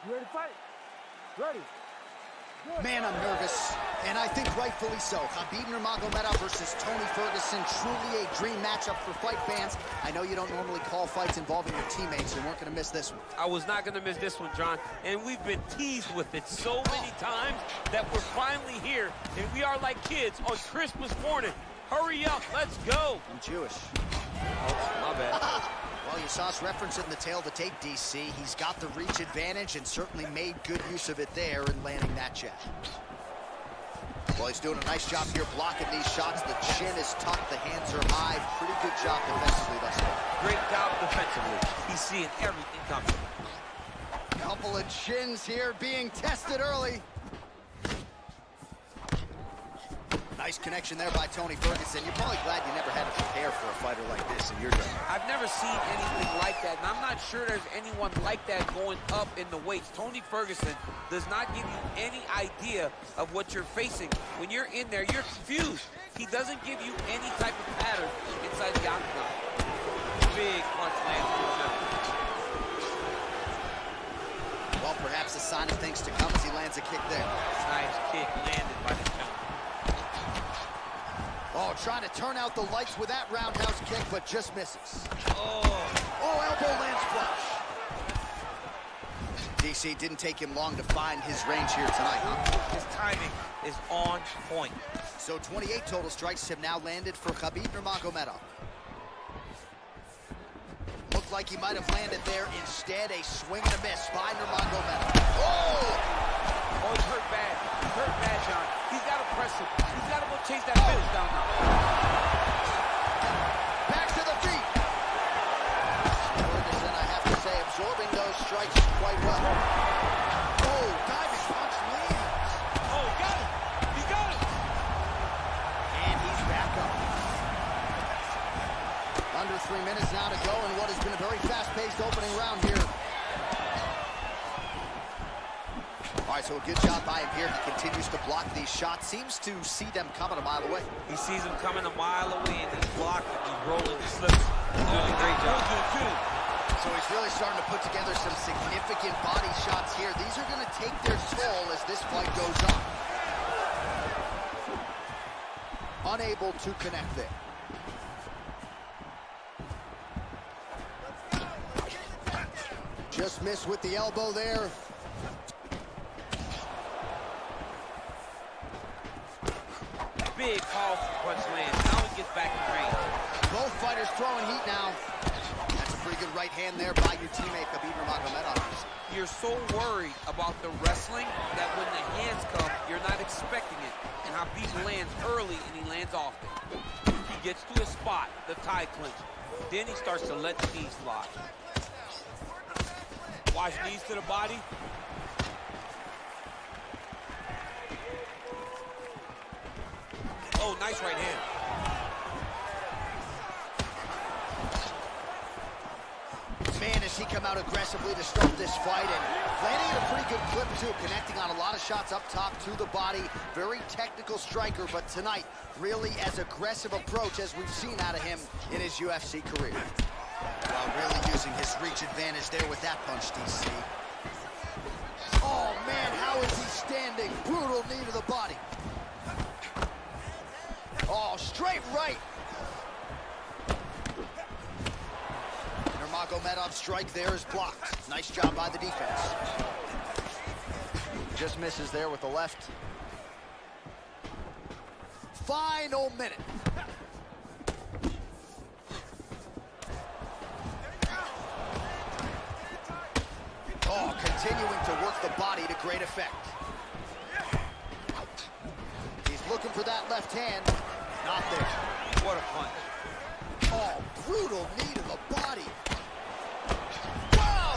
You ready to fight? Ready. Good. Man, I'm nervous, and I think rightfully so. Khabib Nurmagomedov versus Tony Ferguson, truly a dream matchup for fight fans. I know you don't normally call fights involving your teammates, so you weren't going to miss this one. I was not going to miss this one, John, and we've been teased with it so many times that we're finally here, and we are like kids on Christmas morning. Hurry up, let's go. I'm Jewish. Oh, my bad. Well, you saw us reference it in the tail of the tape, DC. He's got the reach advantage and certainly made good use of it there in landing that jab. Well, he's doing a nice job here blocking these shots. The chin is tucked, the hands are high. Pretty good job defensively thus far. Great job defensively. He's seeing everything coming. Couple of chins here being tested early. Nice connection there by Tony Ferguson. You're probably glad you never had to prepare for a fighter like this in your day. I've never seen anything like that, and I'm not sure there's anyone like that going up in the weights. Tony Ferguson does not give you any idea of what you're facing. When you're in there, you're confused. He doesn't give you any type of pattern inside the octagon. Big punch lands for him. Well, perhaps a sign of things to come as he lands a kick there. Nice kick landed by the counter. Oh, trying to turn out the lights with that roundhouse kick, but just misses. Oh, elbow lands flush. DC didn't take him long to find his range here tonight, huh? His timing is on point. So 28 total strikes have now landed for Khabib Nurmagomedov. Looked like he might have landed there. Instead, a swing and a miss by Nurmagomedov. Oh, he's hurt bad. He's hurt bad, John. He's got to press him. He's got to go chase that finish down now. Back to the feet. Ferguson, I have to say, absorbing those strikes quite well. Oh, diving punch lands. Oh, got it. He got it. And he's back up. Under 3 minutes now to go in what has been a very fast-paced opening round here. All right, so a good job by him here. He continues to block these shots. Seems to see them coming a mile away. He sees them coming a mile away, and he's blocking. He's rolling the slips. He's doing a great job. So he's really starting to put together some significant body shots here. These are going to take their toll as this fight goes on. Unable to connect there. Just missed with the elbow there. Big, powerful punch lands. Now he gets back in range. Both fighters throwing heat now. That's a pretty good right hand there by your teammate, Khabib Nurmagomedov. You're so worried about the wrestling that when the hands come, you're not expecting it. And Khabib lands early, and he lands often. He gets to his spot, the tie clinch. Then he starts to let the knees fly. Watch knees to the body. Oh, nice right hand. Man, has he come out aggressively to start this fight, and landing at a pretty good clip, too, connecting on a lot of shots up top to the body. Very technical striker, but tonight, really as aggressive approach as we've seen out of him in his UFC career. Well, really using his reach advantage there with that punch, DC. Oh, man, how is he standing? Brutal knee to the body. Oh, straight right. Nurmagomedov's strike there is blocked. Nice job by the defense. Just misses there with the left. Final minute. Oh, continuing to work the body to great effect. He's looking for that left hand. Not there. What a punch. Oh, brutal knee to the body. Wow!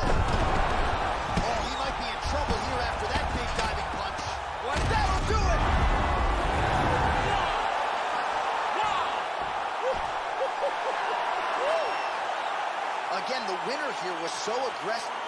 Oh, he might be in trouble here after that big diving punch. What? That'll do it! Again, the winner here was so aggressive.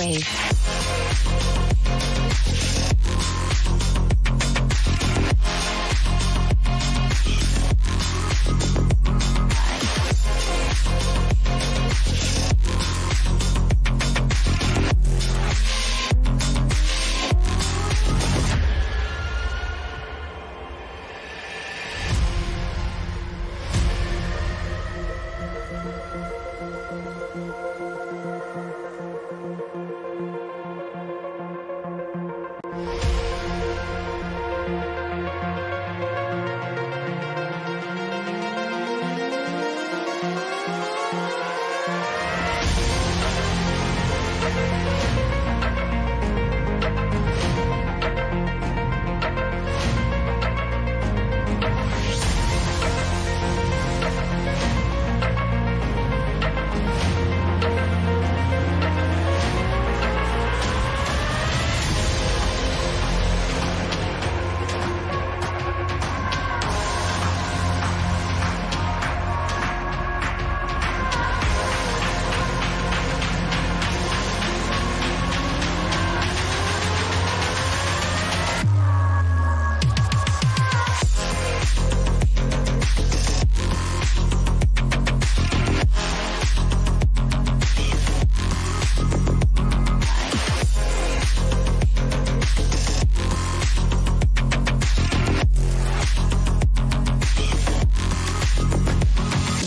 Rave.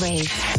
Rave.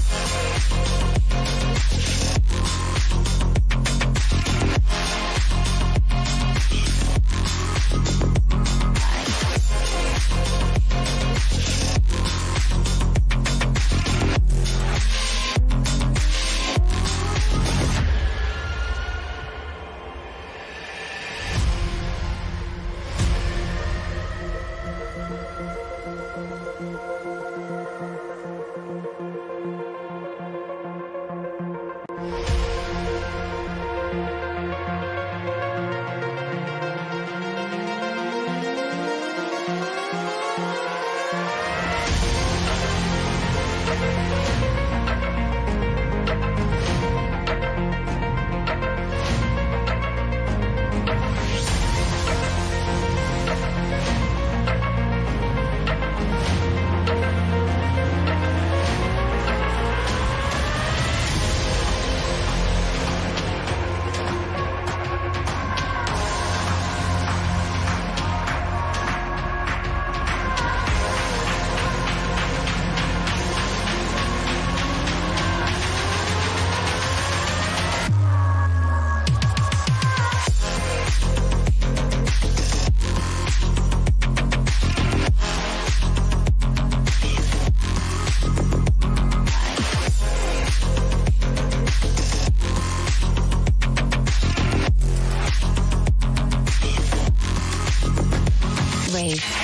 Rave.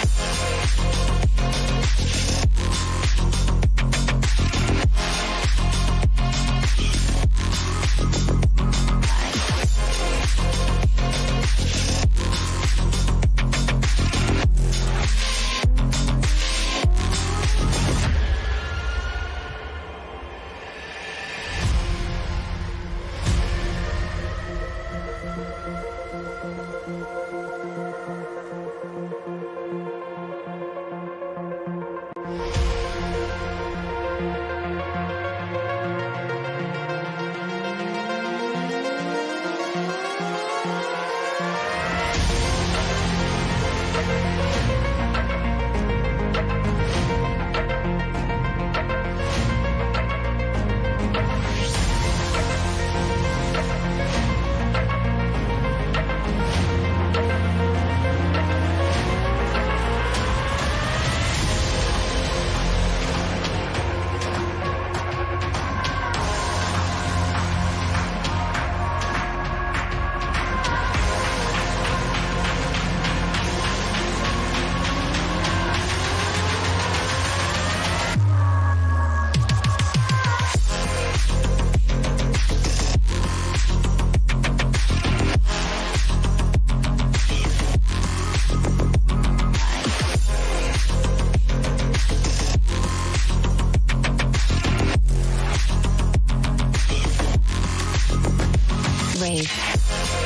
Rave.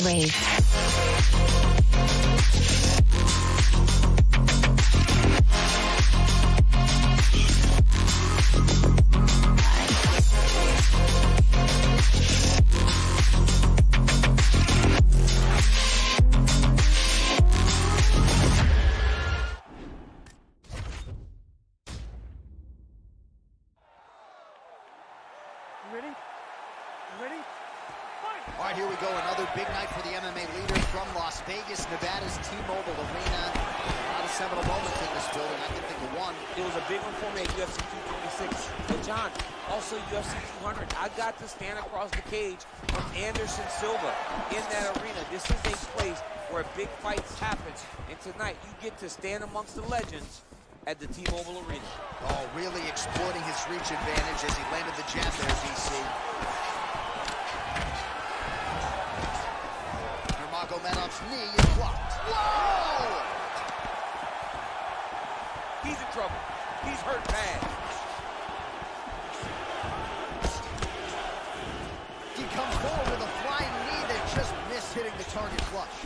Rave. You ready? You ready? Fight! All right, here we go. Another big night for the MMA leader from Las Vegas, Nevada's T-Mobile Arena. A lot of seminal moments in this building. I can think of one. It was a big one for me at UFC 226. But John, also UFC 200. I got to stand across the cage from Anderson Silva in that arena. This is a place where big fights happen. And tonight, you get to stand amongst the legends at the T-Mobile Arena. Oh, really exploiting his reach advantage as he landed the jab there, DC. Nurmagomedov's knee is blocked. Whoa! He's in trouble. He's hurt bad. He comes forward with a flying knee that just missed hitting the target flush.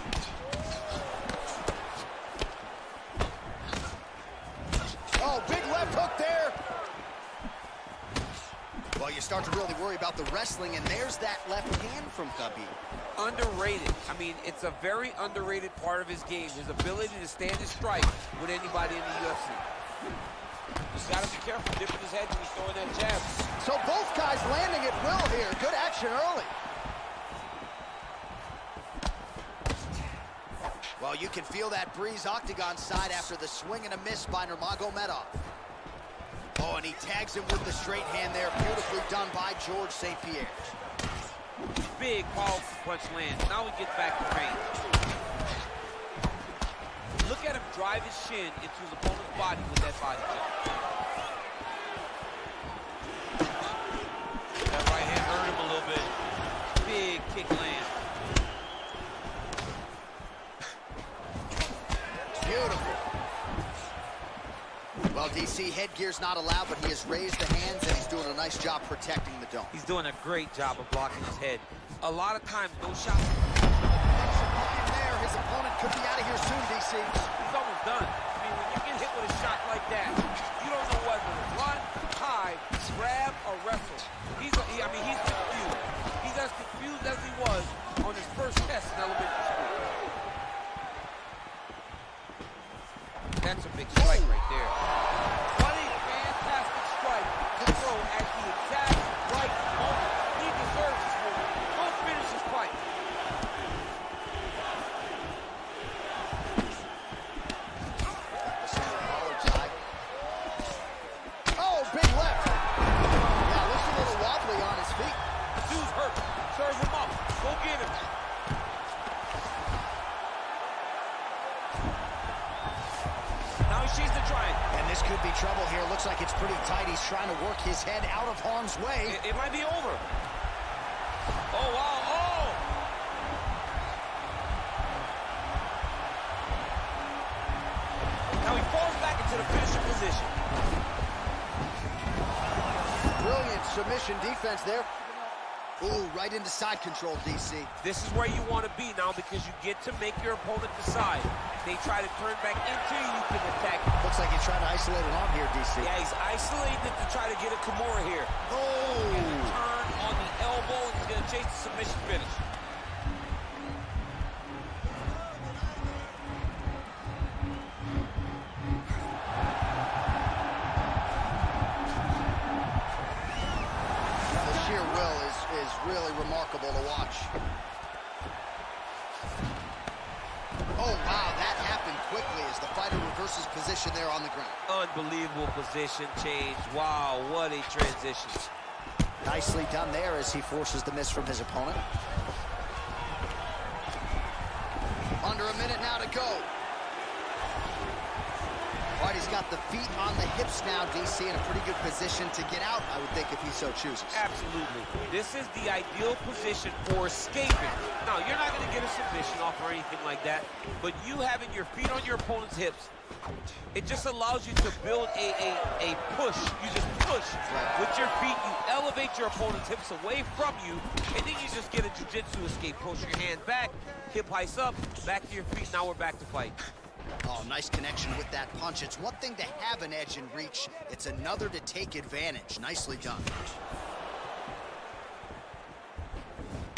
Oh, big left hook there. Well, you start to really worry about the wrestling, and there's that left hand from Khabib. Underrated. I mean, it's a very underrated part of his game, his ability to stand and strike with anybody in the UFC. Just got to be careful dipping his head when he's throwing that jab. So both guys landing at will here. Good action early. Well, you can feel that breeze octagon side after the swing and a miss by Nurmagomedov. Oh, and he tags him with the straight hand there. Beautifully done by George St. Pierre. Big, powerful punch lands. Now he gets back to range. Look at him drive his shin into his opponent's body with that body kick. That right hand hurt him a little bit. Big kick land. Beautiful. Well, DC, headgear's not allowed, but he has raised the hands, and he's doing a nice job protecting the dome. He's doing a great job of blocking his head. A lot of times, those shots... There, his opponent could be out of here soon, DC. He's almost done. I mean, when you get hit with a shot like that, you don't know whether to run, hide, grab, or wrestle. He's confused. He's as confused as he was on his first test in elementary school. That's a big strike right there. What a fantastic strike to throw at the exact right moment. He deserves this moment. Go finish his fight. Oh, big left. Yeah, looks a little wobbly on his feet. The dude's hurt. Serve him up. Go get him. Now he shoots the triangle. And this could be trouble here. Looks like it's pretty tight. He's trying to work his head out of harm's way. It might be over. Oh, wow. Oh! Now he falls back into the finishing position. Brilliant submission defense there. Ooh, right into side control, DC. This is where you want to be now because you get to make your opponent decide. They try to turn back into you, you can attack. Looks like he's trying to isolate an arm here, DC. Yeah, he's isolating it to try to get a Kimura here. Oh! Turn on the elbow, and he's going to chase the submission finish. The sheer will is really remarkable to watch. Oh, wow, that happened quickly as the fighter reverses position there on the ground. Unbelievable position change. Wow, what a transition. Nicely done there as he forces the miss from his opponent. Under a minute now to go. All right, he's got the feet on the hips now, DC, in a pretty good position to get out, I would think, if he so chooses. Absolutely. This is the ideal position for escaping. Now, you're not going to get a submission off or anything like that, but you having your feet on your opponent's hips, it just allows you to build a push. You just push with your feet. You elevate your opponent's hips away from you, and then you just get a jiu-jitsu escape. Push your hand back, hip heights up, back to your feet. Now we're back to fight. Oh, nice connection with that punch. It's one thing to have an edge and reach. It's another to take advantage. Nicely done.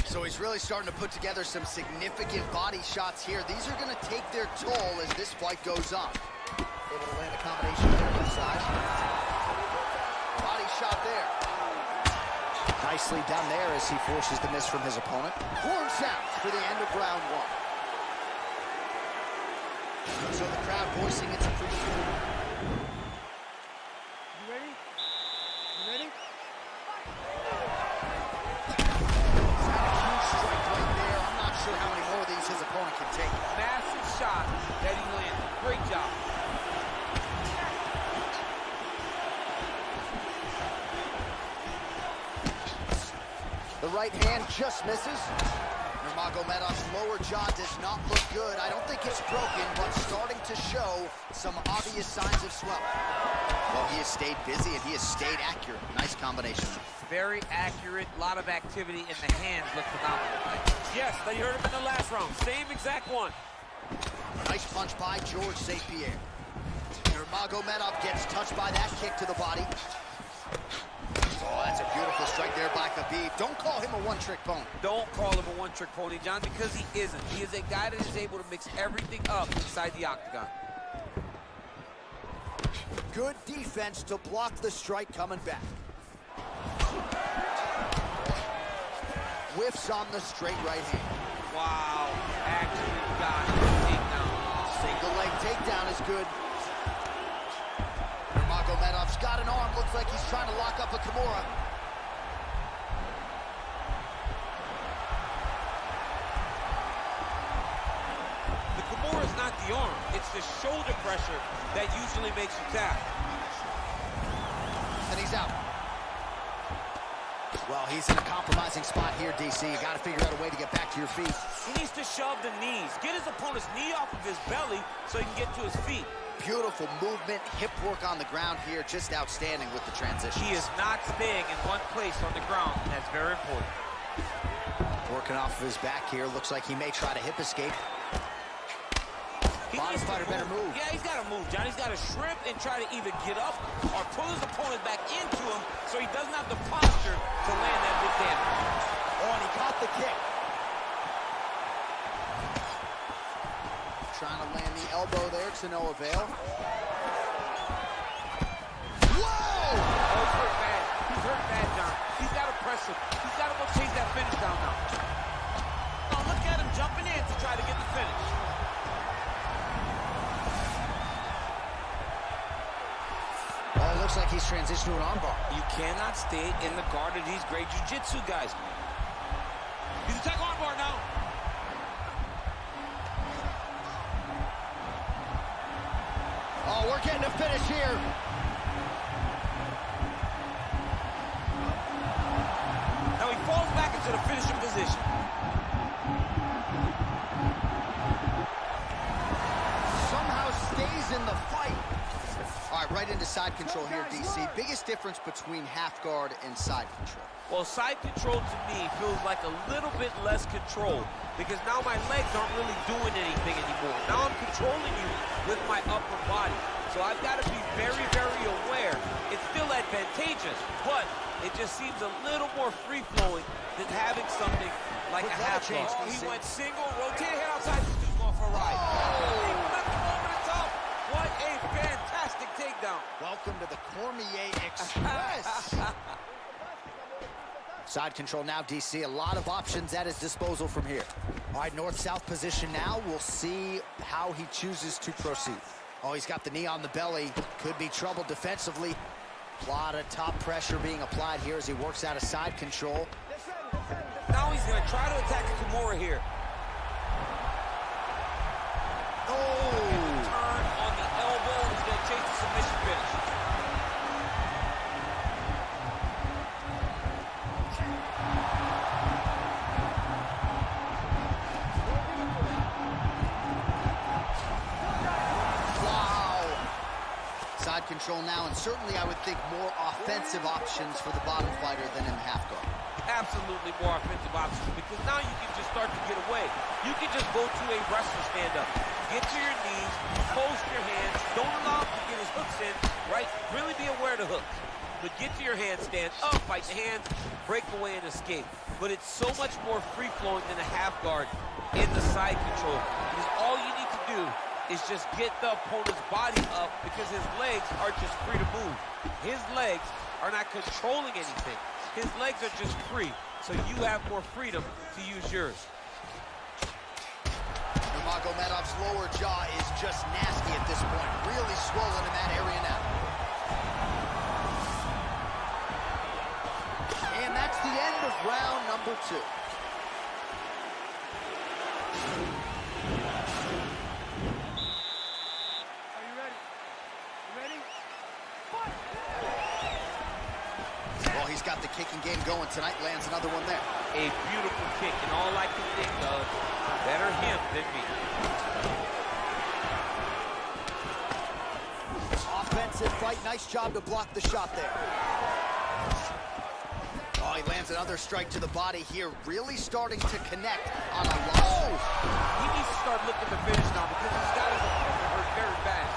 So he's really starting to put together some significant body shots here. These are going to take their toll as this fight goes on. Able to land a combination there on the side. Body shot there. Nicely done there as he forces the miss from his opponent. Horn sounds for the end of round one. So the crowd voicing its appreciation. You ready? You ready? Huge strike right there. I'm not sure how many more of these his opponent can take. Massive shot that he landed. Great job. The right hand just misses. Nurmagomedov's lower jaw does not look good. I don't think it's broken, but starting to show some obvious signs of swelling. Well, he has stayed busy and he has stayed accurate. Nice combination. Very accurate, a lot of activity, and the hands look phenomenal. Yes, they heard him in the last round. Same exact one. Nice punch by George St. Pierre. Nurmagomedov gets touched by that kick to the body. Oh, that's a beautiful strike there by Khabib. Don't call him a one-trick pony. Don't call him a one-trick pony, John, because he isn't. He is a guy that is able to mix everything up inside the octagon. Good defense to block the strike coming back. Whiffs on the straight right hand. Wow, actually got a takedown. Single leg takedown is good. Nurmagomedov's got an arm. Looks like he's trying to lock up a Kimura. The Kimura is not the arm. It's the shoulder pressure that usually makes you tap. And he's out. Well, he's in a compromising spot here, DC. You got to figure out a way to get back to your feet. He needs to shove the knees. Get his opponent's knee off of his belly so he can get to his feet. Beautiful movement, hip work on the ground here. Just outstanding with the transition. He is not staying in one place on the ground, and that's very important. Working off of his back here. Looks like he may try to hip escape. Bottom fighter better move. Yeah, he's got to move, John. He's got to shrimp and try to either get up or pull his opponent back into him so he doesn't have the posture to land that big damage. Oh, and he caught the kick. Trying to land the elbow there to no avail. Whoa! Oh, he's hurt bad. He's hurt bad, John. He's got to press him. He's got to go chase that finish down now. Oh, look at him jumping in to try to get the finish. Oh, it looks like he's transitioned to an armbar. You cannot stay in the guard of these great jiu-jitsu guys. He's attack armbar now. Oh, we're getting a finish here. Now he falls back into the finishing position. Somehow stays in the fight. All right, right into side control here, DC. Biggest difference between half guard and side control. Well, side control to me feels like a little bit less control because now my legs aren't really doing anything anymore. Now I'm controlling you with my upper body. So I've got to be very, very aware. It's still advantageous, but it just seems a little more free-flowing than having something like a half guard. Oh, he went single, rotated head outside, just going for a ride. Oh, left him over the top. What a fantastic takedown. Welcome to the Cormier Express. Side control now, DC. A lot of options at his disposal from here. All right, north-south position now. We'll see how he chooses to proceed. Oh, he's got the knee on the belly. Could be trouble defensively. A lot of top pressure being applied here as he works out of side control. Now he's going to try to attack Kimura here. Oh! Turn on the elbow. He's going to chase control now, and certainly I would think more offensive options for the bottom fighter than in the half guard. Absolutely more offensive options, because now you can just start to get away. You can just go to a wrestler stand-up. Get to your knees, post your hands, don't allow him to get his hooks in, right? Really be aware of the hooks. But get to your handstand, up, fight the hands, break away and escape. But it's so much more free-flowing than a half guard in the side control. Because all you need to do is just get the opponent's body up, because his legs are just free to move. His legs are not controlling anything. His legs are just free, so you have more freedom to use yours. Nurmagomedov's lower jaw is just nasty at this point. Really swollen in that area now. And that's the end of round number 2. Are you ready? You ready? Fight! Well, he's got the kicking game going tonight. Lands another one there. A beautiful kick, and all I can think of, better him than me. Offensive fight. Nice job to block the shot there. Oh, he lands another strike to the body here. Really starting to connect on a lot. Oh! He needs to start looking to finish now, because he's got his opponent hurt very bad.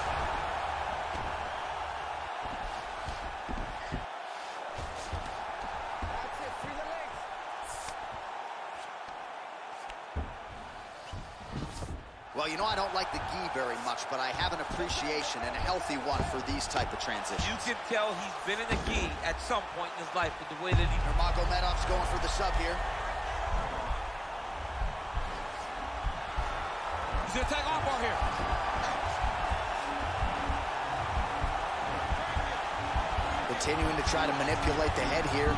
That's it. Free the legs. Well, you know, I don't like the gi very much, but I have an appreciation, and a healthy one, for these type of transitions. You can tell he's been in the gi at some point in his life with the way that he... Nurmagomedov's going for the sub here. He's going to attack armbar here. Continuing to try to manipulate the head here.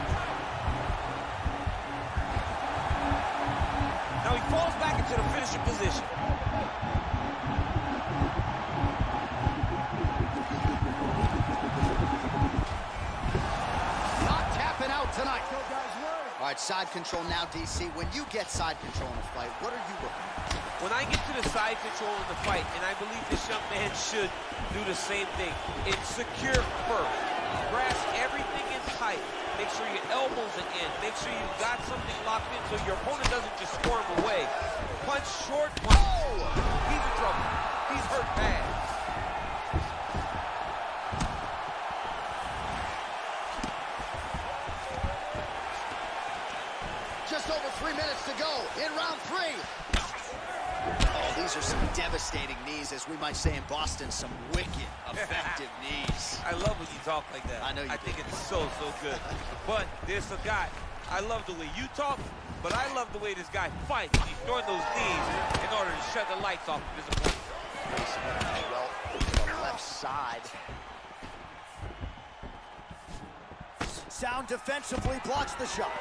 Now he falls back into the finishing position. Not tapping out tonight. Go, guys, work. All right, side control now, DC. When you get side control in a fight, what are you looking at? When I get to the side control in the fight, and I believe this young man should do the same thing, it's secure first. Grasp everything in tight. Make sure your elbows are in. Make sure you've got something locked in so your opponent doesn't just squirm away. Punch short, punch. Oh! He's in trouble. He's hurt bad. Just over 3 minutes to go in round 3. Oh, these are some devastating knees, as we might say in Boston, some wicked, effective knees. I love when you talk like that. I know you I do. think it's so good. But there's a guy, I love the way you talk, but I love the way this guy fights. He's throwing those knees in order to shut the lights off of his opponent. Well, to the left side. Sound defensively blocks the shot.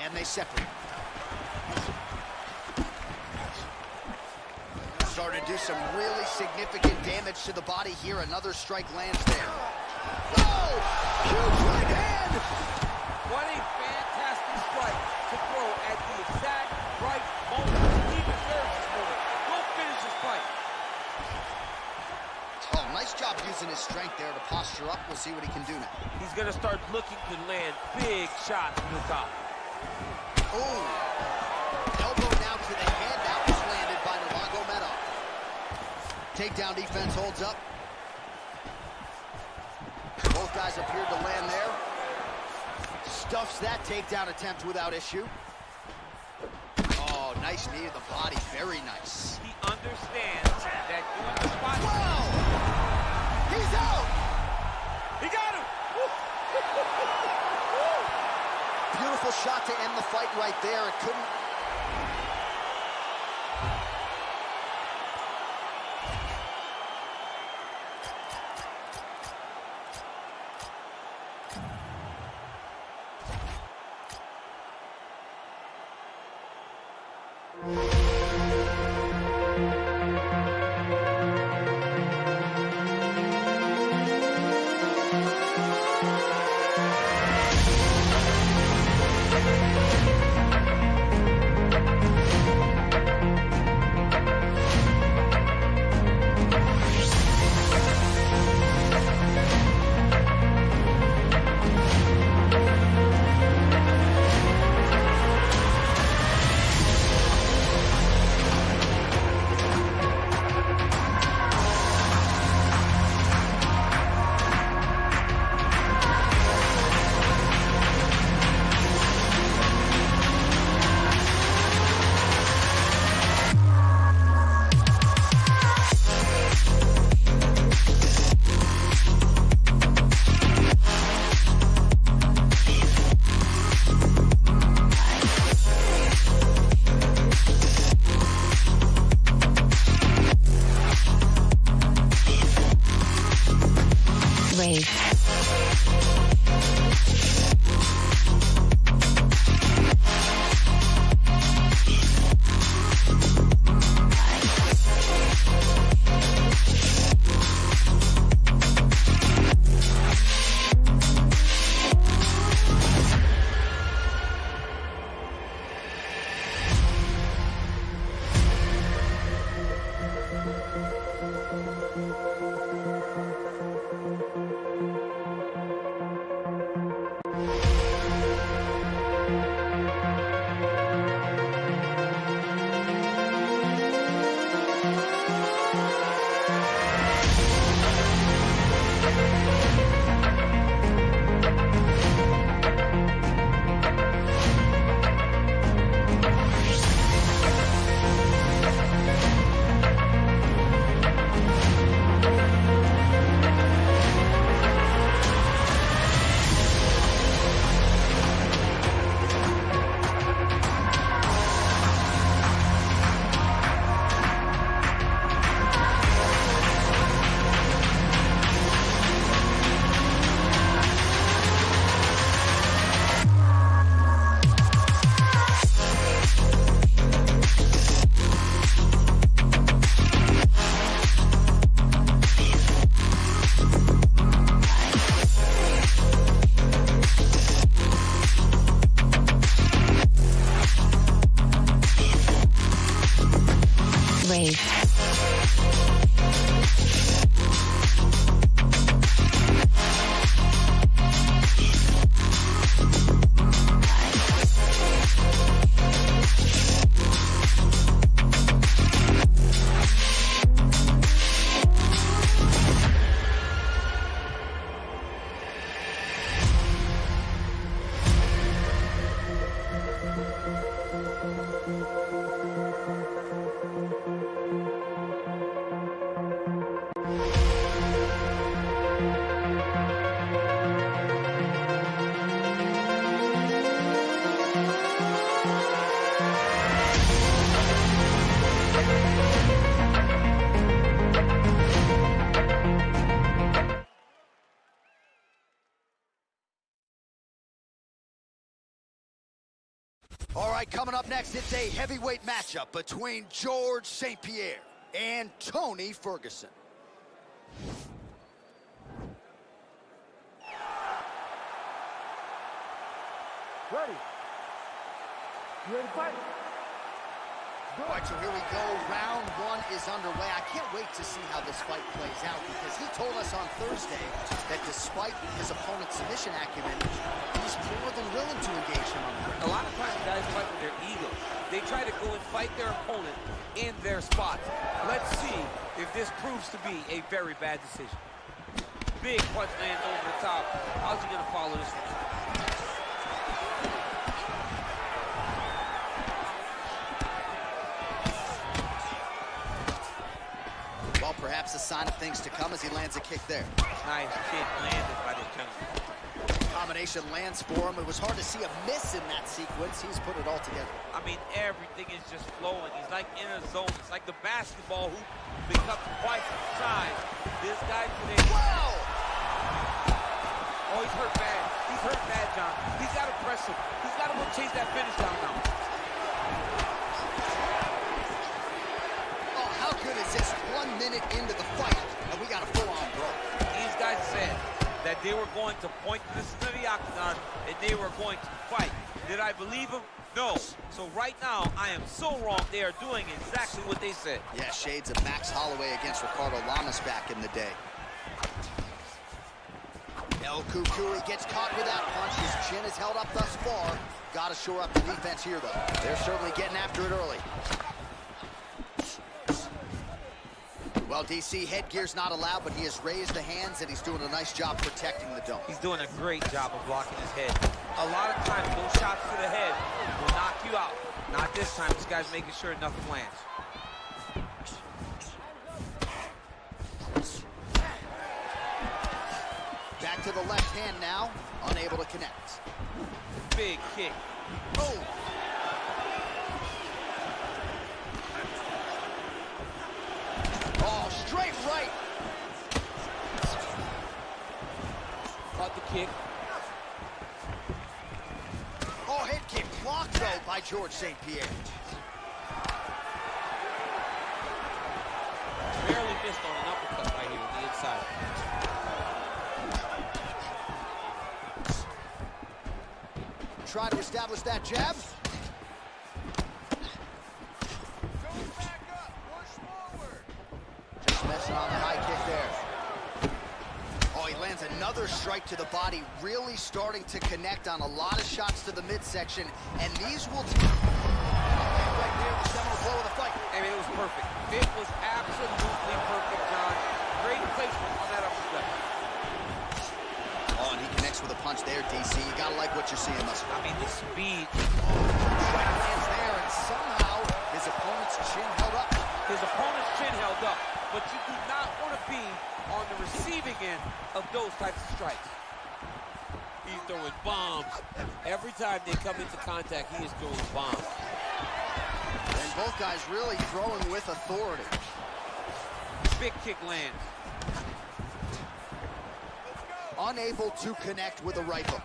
And they separate. Starting to do some really significant damage to the body here. Another strike lands there. Oh! Huge right hand! What a fantastic strike to throw at the exact right moment. He deserves this moment. Go finish this fight. Oh, nice job using his strength there to posture up. We'll see what he can do now. He's going to start looking to land big shots from the top. Oh! Elbow now to the head. That was landed by Nurmagomedov. Takedown defense holds up. Both guys appeared to land there. Stuffs that takedown attempt without issue. Oh, nice knee to the body. Very nice. He understands that doing the spot... Wow! He's out! He got him! Beautiful shot to end the fight right there. It couldn't... right, coming up next, it's a heavyweight matchup between George St. Pierre and Tony Ferguson. Ready? You ready to fight? All right, so here we go. Round one is underway. I can't wait to see how this fight plays out because he told us on Thursday that despite his opponent's submission acumen, he's more than willing to engage him on the ring. A lot of times guys fight with their ego. They try to go and fight their opponent in their spot. Let's see if this proves to be a very bad decision. Big punch lands over the top. How's he gonna follow this one? Well, perhaps a sign of things to come as he lands a kick there. Nice kick landed by the gentleman. Combination lands for him. It was hard to see a miss in that sequence. He's put it all together. I mean, everything is just flowing. He's like in a zone. It's like the basketball hoop becomes twice the size. This guy today. Wow! Oh, he's hurt bad. He's hurt bad, John. He's got to press him. He's got to go chase that finish down now. Oh, how good is this? 1 minute into the fight, and we got a full-on brawl. These guys said that they were going to point this to the octagon and they were going to fight. Did I believe them? No. So right now, I am so wrong. They are doing exactly what they said. Yeah, shades of Max Holloway against Ricardo Lamas back in the day. El Cucuy gets caught with that punch. His chin is held up thus far. Got to shore up the defense here, though. They're certainly getting after it early. Well, DC, headgear's not allowed, but he has raised the hands, and he's doing a nice job protecting the dome. He's doing a great job of blocking his head. A lot of times, those shots to the head will knock you out. Not this time. This guy's making sure nothing lands. Back to the left hand now, unable to connect. Big kick. Oh! Oh, straight right. Caught the kick. Oh, head kick blocked, though, by George St. Pierre. Barely missed on an uppercut right here on the inside. Try to establish that jab. Just messing on the high kick there. Oh, he lands another strike to the body, really starting to connect on a lot of shots to the midsection, and these will right there, the seminal blow of the fight. I mean, it was perfect. It was absolutely perfect, John. Great placement on that uppercut. Oh, and he connects with a punch there, DC. You gotta like what you're seeing, Muscle. I mean, the speed. Strike lands there, and somehow his opponent's chin held up. His opponent's chin held up, but you do not want to be on the receiving end of those types of strikes. He's throwing bombs. Every time they come into contact, he is throwing bombs. And both guys really throwing with authority. Big kick lands. Unable to connect with a right hook.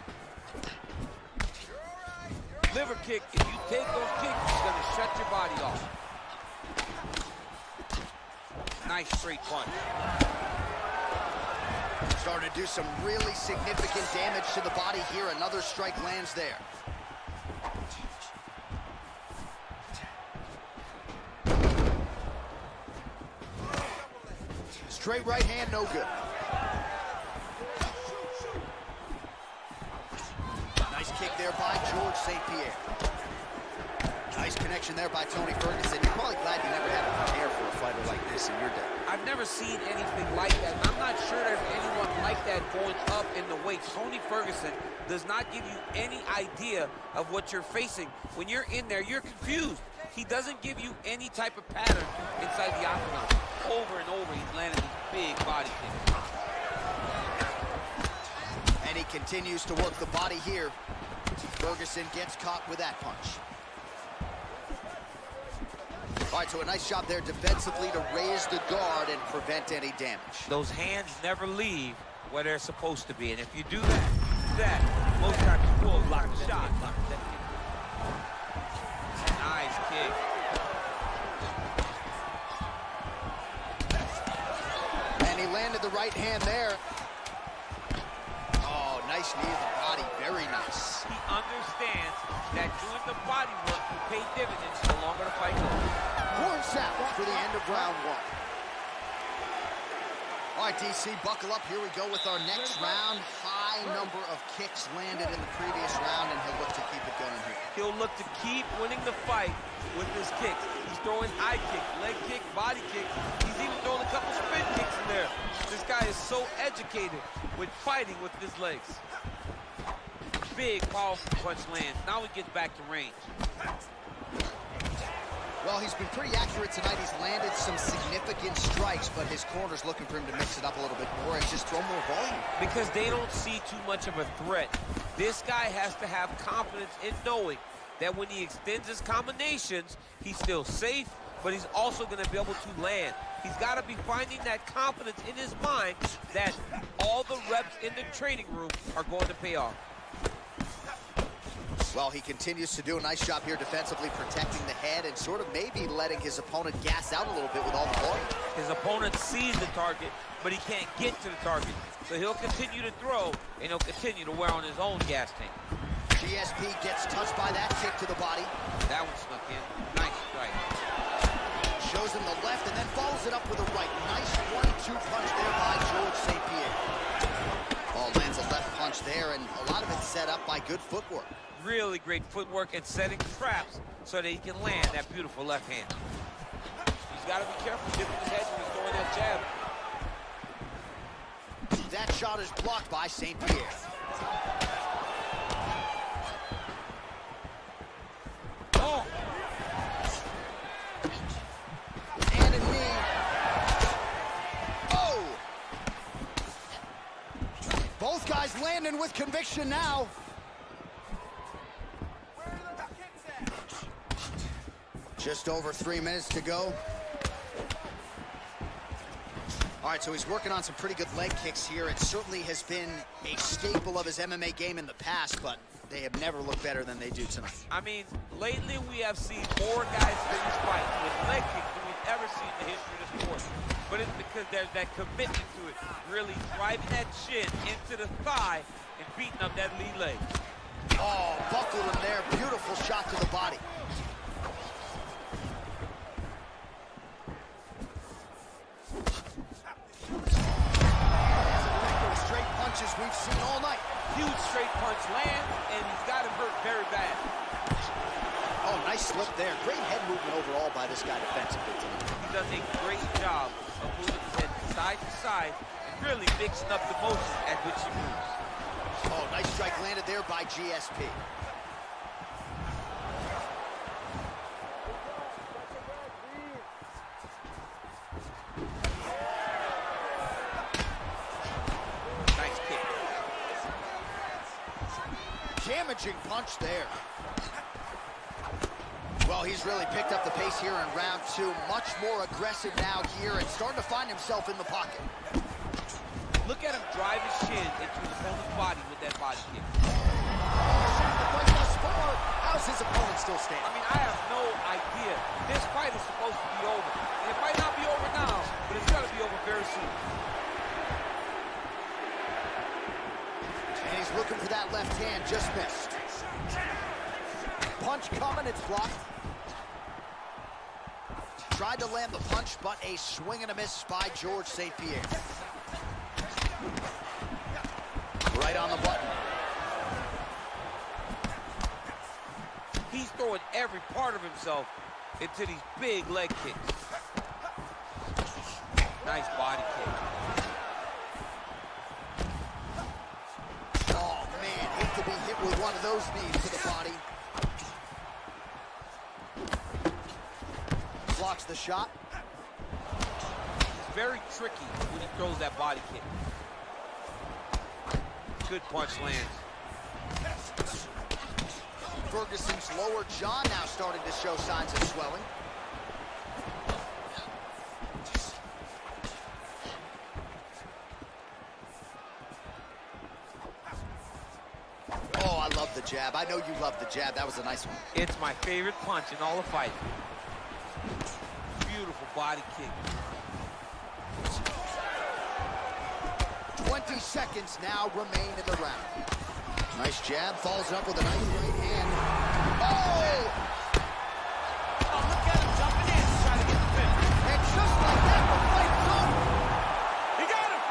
Liver kick, if you take those kicks, it's going to shut your body off. Nice straight punch. Starting to do some really significant damage to the body here. Another strike lands there. Straight right hand, no good. Nice kick there by George St. Pierre. Nice connection there by Tony Ferguson. You're probably glad you never had to prepare for a fighter like this in your day. I've never seen anything like that. And I'm not sure there's anyone like that going up in the weights. Tony Ferguson does not give you any idea of what you're facing. When you're in there, you're confused. He doesn't give you any type of pattern inside the octagon. Over and over, he's landing these big body kicks. And he continues to work the body here. Ferguson gets caught with that punch. All right, so a nice job there defensively to raise the guard and prevent any damage. Those hands never leave where they're supposed to be. And if you do that, most times you will block the shot. right hand there. Oh, nice knee to the body. Very nice. He understands that doing the body work will pay dividends the longer the fight goes. Horn sound for the end of round one. All right, DC, buckle up. Here we go with our next round. High number of kicks landed in the previous round, and he'll look to keep it going here. He'll look to keep winning the fight with his kicks. He's throwing high kicks, leg kick, body kick. He's even throwing a couple spin kicks in there. This guy is so educated with fighting with his legs. Big, powerful punch lands. Now he gets back to range. Well, he's been pretty accurate tonight. He's landed some significant strikes, but his corner's looking for him to mix it up a little bit more and just throw more volume. Because they don't see too much of a threat. This guy has to have confidence in knowing that when he extends his combinations, he's still safe, but he's also going to be able to land. He's got to be finding that confidence in his mind that all the reps in the training room are going to pay off. Well, he continues to do a nice job here defensively, protecting the head and sort of maybe letting his opponent gas out a little bit with all the volume. His opponent sees the target, but he can't get to the target. So he'll continue to throw, and he'll continue to wear on his own gas tank. GSP gets touched by that kick to the body. That one snuck in. Nice strike. Shows him the left and then follows it up with a right. Nice 1-2 punch there by George St. Pierre. Oh, lands a left punch there, and a lot of it set up by good footwork. Really great footwork and setting traps so that he can land that beautiful left hand. He's got to be careful dipping his head when he's throwing that jab. That shot is blocked by St. Pierre. Oh! And a knee. Oh! Both guys landing with conviction now. Just over 3 minutes to go. All right, so he's working on some pretty good leg kicks here. It certainly has been a staple of his MMA game in the past, but they have never looked better than they do tonight. I mean, lately we have seen more guys finish fights with leg kicks than we've ever seen in the history of the sport. But it's because there's that commitment to it, really driving that shin into the thigh and beating up that lead leg. Oh, buckled him there. Beautiful shot to the body. Straight punches we've seen all night. Huge straight punch lands, and he's got him hurt very bad. Oh, nice slip there. Great head movement overall by this guy defensively tonight. He does a great job of moving his head side to side and really mixing up the motion at which he moves. Oh, nice strike landed there by GSP. Nice kick. Damaging punch there. Well, he's really picked up the pace here in round two. Much more aggressive now here and starting to find himself in the pocket. Look at him drive his shin into his opponent's body with that body kick. How's his opponent still standing? I mean, I have no idea. This fight is supposed to be over. And it might not be over now, but it's going to be over very soon. And he's looking for that left hand, just missed. Punch coming, it's blocked. Tried to land the punch, but a swing and a miss by George St. Pierre. Right on the button. He's throwing every part of himself into these big leg kicks. Nice body kick. Oh, man, hate to be hit with one of those knees to the body. Blocks the shot. It's very tricky when he throws that body kick. Good punch lands. Ferguson's lower jaw now starting to show signs of swelling. Oh, I love the jab. I know you love the jab. That was a nice one. It's my favorite punch in all the fight. Beautiful body kick. 50 seconds now remain in the round. Nice jab, follows up with a nice right hand. Oh! Oh, look at him jumping in, trying to get the pin. And just like that, the fight is over. He got him.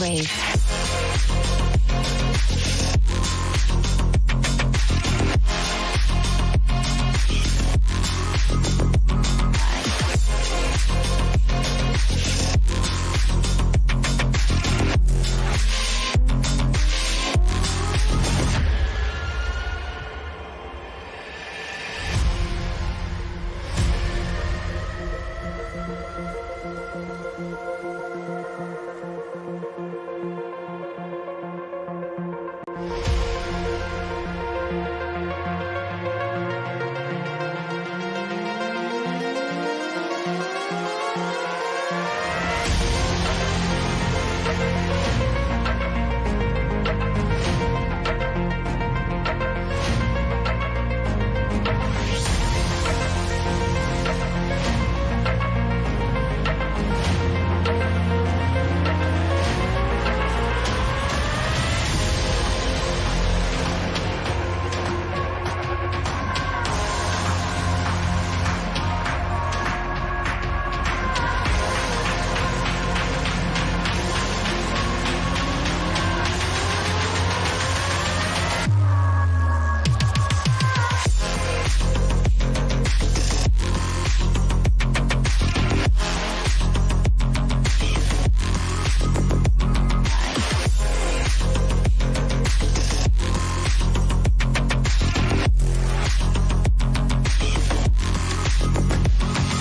Rave.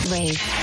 Rave.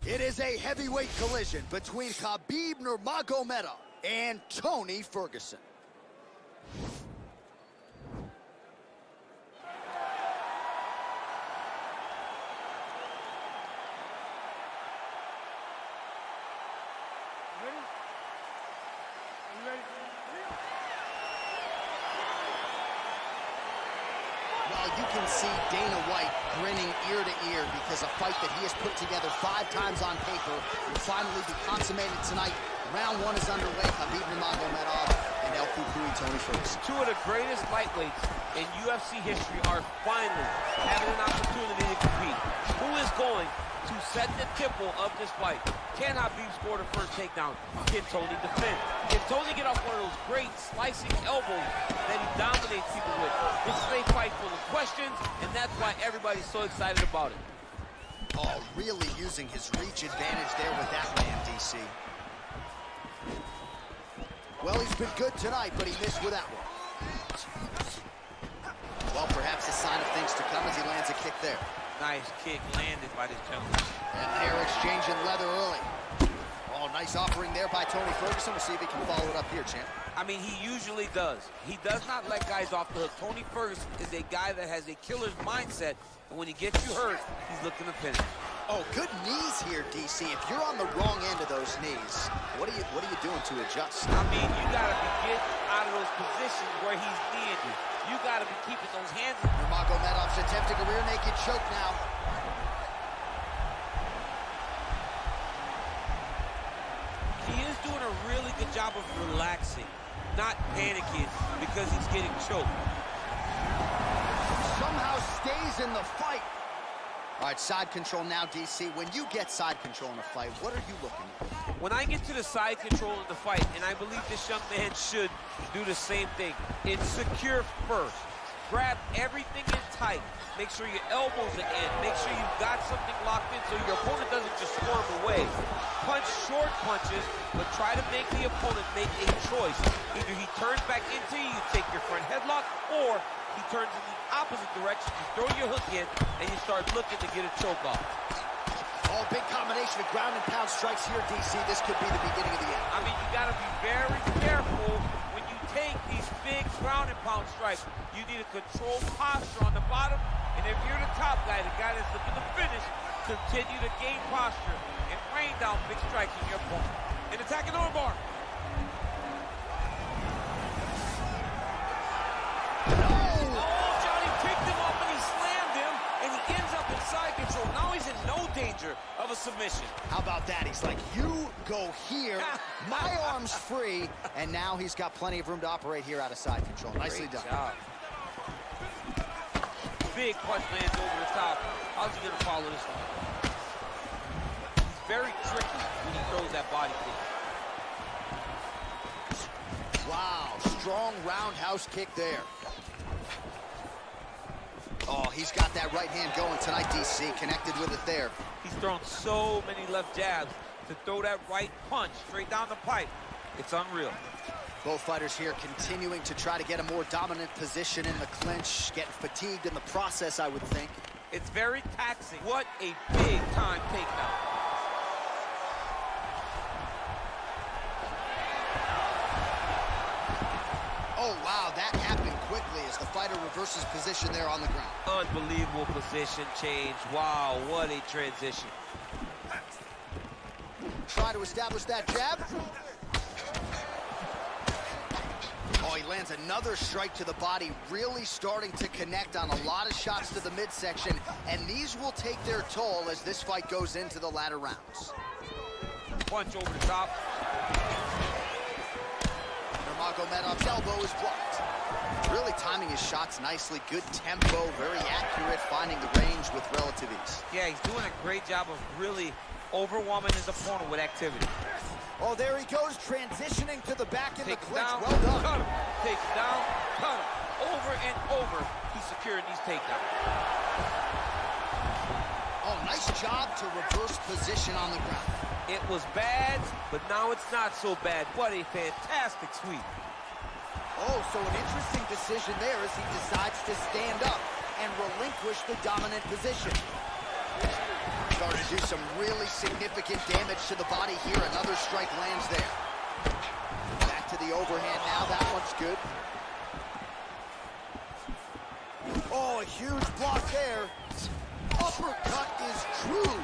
It is a heavyweight collision between Khabib Nurmagomedov and Tony Ferguson. Ready? You ready? Well, you can see Dana White grinning ear to ear because a fight that he has put together 5 times on paper will finally be consummated tonight. Round 1 is underway. Khabib Nurmagomedov and El Cucuy Tony Ferguson. Two of the greatest lightweights in UFC history are finally having an opportunity to compete. Who is going to set the tempo of this fight? Can Khabib score the first takedown? Can Tony defend? Can Tony get off one of those great slicing elbows that he dominates people with? This is a fight full of questions, and that's why everybody's so excited about it. Oh, really using his reach advantage there with that man, DC. Well, he's been good tonight, but he missed with that one. Well, perhaps a sign of things to come as he lands a kick there. Nice kick landed by this gentleman. And they're exchanging leather early. Oh, nice offering there by Tony Ferguson. We'll see if he can follow it up here, champ. I mean, he usually does. He does not let guys off the hook. Tony Ferguson is a guy that has a killer's mindset, and when he gets you hurt, he's looking to finish. Oh, good knees here, DC. If you're on the wrong end of those knees, what are you doing to adjust? I mean, you gotta be getting out of those positions where he's kneeing you. You gotta be keeping those hands. Nurmagomedov's attempting a rear naked choke now. He is doing a really good job of relaxing, not panicking because he's getting choked. Somehow stays in the fight. All right, side control now, DC. When you get side control in a fight, what are you looking at? When I get to the side control in the fight, and I believe this young man should do the same thing, it's secure first. Grab everything in tight. Make sure your elbows are in. Make sure you've got something locked in so your opponent doesn't just squirm away. Punch short punches, but try to make the opponent make a choice. Either he turns back into you, you take your front headlock, or he turns in the opposite direction, you throw your hook in, and you start looking to get a choke off. Oh, big combination of ground and pound strikes here, DC. This could be the beginning of the end. I mean, you got to be very careful when you take these big ground and pound strikes. You need a controlled posture on the bottom, and if you're the top guy, the guy that's looking to finish, continue to gain posture and rain down big strikes on your opponent. And attacking armbar. Now he's in no danger of a submission. How about that? He's like, you go here, my arm's free, and now he's got plenty of room to operate here out of side control. Nicely done. Job. Big punch lands over the top. How's he gonna follow this one? He's very tricky when he throws that body kick. Wow, strong roundhouse kick there. Oh, he's got that right hand going tonight, DC. Connected with it there. He's thrown so many left jabs to throw that right punch straight down the pipe. It's unreal. Both fighters here continuing to try to get a more dominant position in the clinch. Getting fatigued in the process, I would think. It's very taxing. What a big-time takedown. Oh, wow, that happened quickly as the fighter reverses position there on the ground. Unbelievable position change. Wow, what a transition. Try to establish that jab. Oh, he lands another strike to the body, really starting to connect on a lot of shots to the midsection, and these will take their toll as this fight goes into the latter rounds. Punch over the top. Nurmagomedov's elbow is blocked. Really timing his shots nicely. Good tempo, very accurate, finding the range with relative ease. Yeah, he's doing a great job of really overwhelming his opponent with activity. Oh, there he goes, transitioning to the back in the clinch. Down, Well done. cut him. Takes down, cut him. Over and over, he's securing these takedowns. Oh, nice job to reverse position on the ground. It was bad, but now it's not so bad. What a fantastic sweep. Oh, so an interesting decision there as he decides to stand up and relinquish the dominant position. Starting to do some really significant damage to the body here. Another strike lands there. Back to the overhand now. That one's good. Oh, a huge block there. Uppercut is true.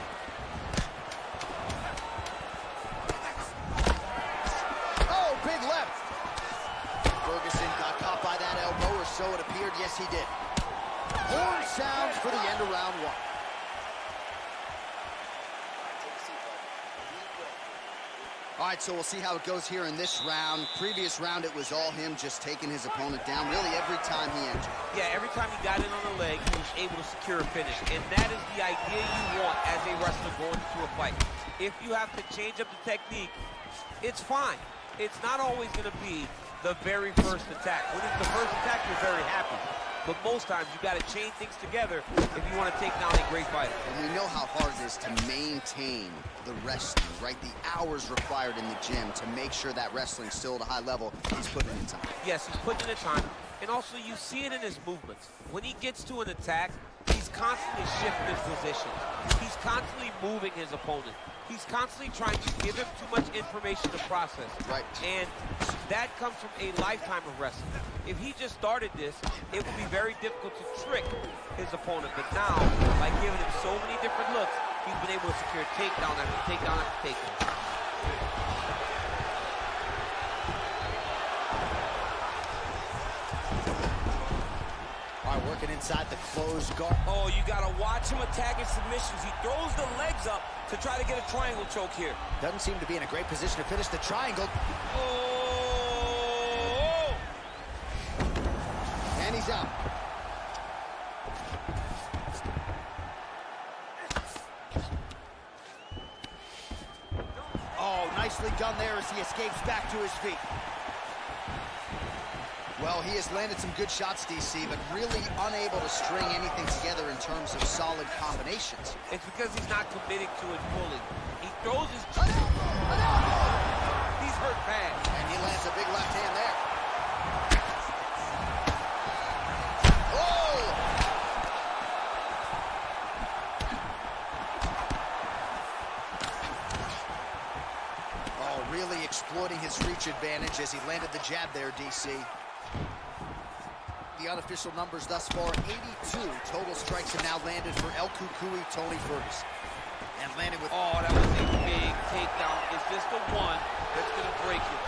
Oh, big left. Ferguson got caught by that elbow, or so it appeared. Yes, he did. Horn sounds for the end of round one. All right, so we'll see how it goes here in this round. Previous round, it was all him just taking his opponent down really every time he entered. Yeah, every time he got in on the leg, he was able to secure a finish. And that is the idea you want as a wrestler going into a fight. If you have to change up the technique, it's fine. It's not always going to be the very first attack. When it's the first attack, you're very happy. But most times, you got to chain things together if you want to take down a great fighter. And we know how hard it is to maintain the wrestling, right? The hours required in the gym to make sure that wrestling's still at a high level. He's putting in the time. Yes, he's putting in the time. And also, you see it in his movements. When he gets to an attack, he's constantly shifting his positions. He's constantly moving his opponent. He's constantly trying to give him too much information to process. Right. And that comes from a lifetime of wrestling. If he just started this, it would be very difficult to trick his opponent. But now, by giving him so many different looks, he's been able to secure takedown after takedown after takedown. Working inside the closed guard. Oh, you gotta watch him attacking submissions. He throws the legs up to try to get a triangle choke here. Doesn't seem to be in a great position to finish the triangle. Oh! And he's out. Oh, nicely done there as he escapes back to his feet. Well, he has landed some good shots, DC, but really unable to string anything together in terms of solid combinations. It's because he's not committing to it fully. He throws his... He's hurt bad. And he lands a big left hand there. Oh! Oh, really exploiting his reach advantage as he landed the jab there, DC. The unofficial numbers thus far, 82 total strikes have now landed for El Cucuy, Tony Ferguson. And landed with... Oh, that was a big takedown. Is this the one that's going to break you?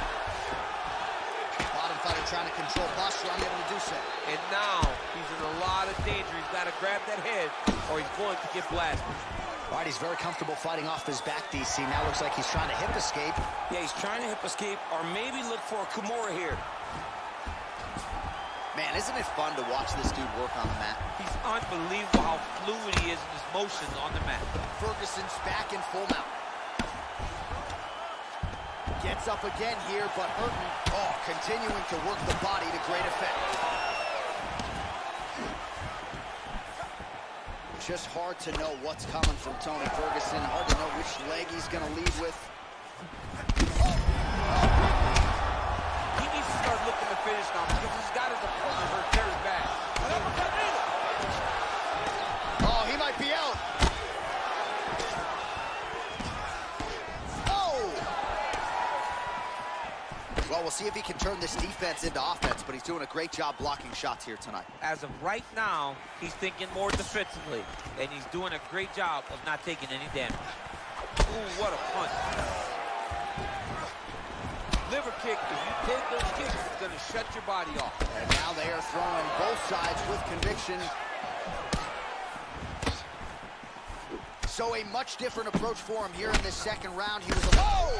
Bottom fighter trying to control posture, unable to do so. And now he's in a lot of danger. He's got to grab that head or he's going to get blasted. All right, he's very comfortable fighting off his back, DC. Now looks like he's trying to hip escape. Yeah, he's trying to hip escape or maybe look for a Kimura here. Man, isn't it fun to watch this dude work on the mat? He's unbelievable how fluid he is in his motions on the mat. Ferguson's back in full mount. Gets up again here, but Hurton, continuing to work the body to great effect. Just hard to know what's coming from Tony Ferguson. Hard to know which leg he's going to lead with. Start looking to finish now because he's got his opponent hurt very bad. Oh, he might be out. Oh! Well, we'll see if he can turn this defense into offense, but he's doing a great job blocking shots here tonight. As of right now, he's thinking more defensively, and he's doing a great job of not taking any damage. Ooh, what a punch. Liver kick, if you take those kicks, it's going to shut your body off. And now they are throwing both sides with conviction. So a much different approach for him here in this second round. He was a... Oh!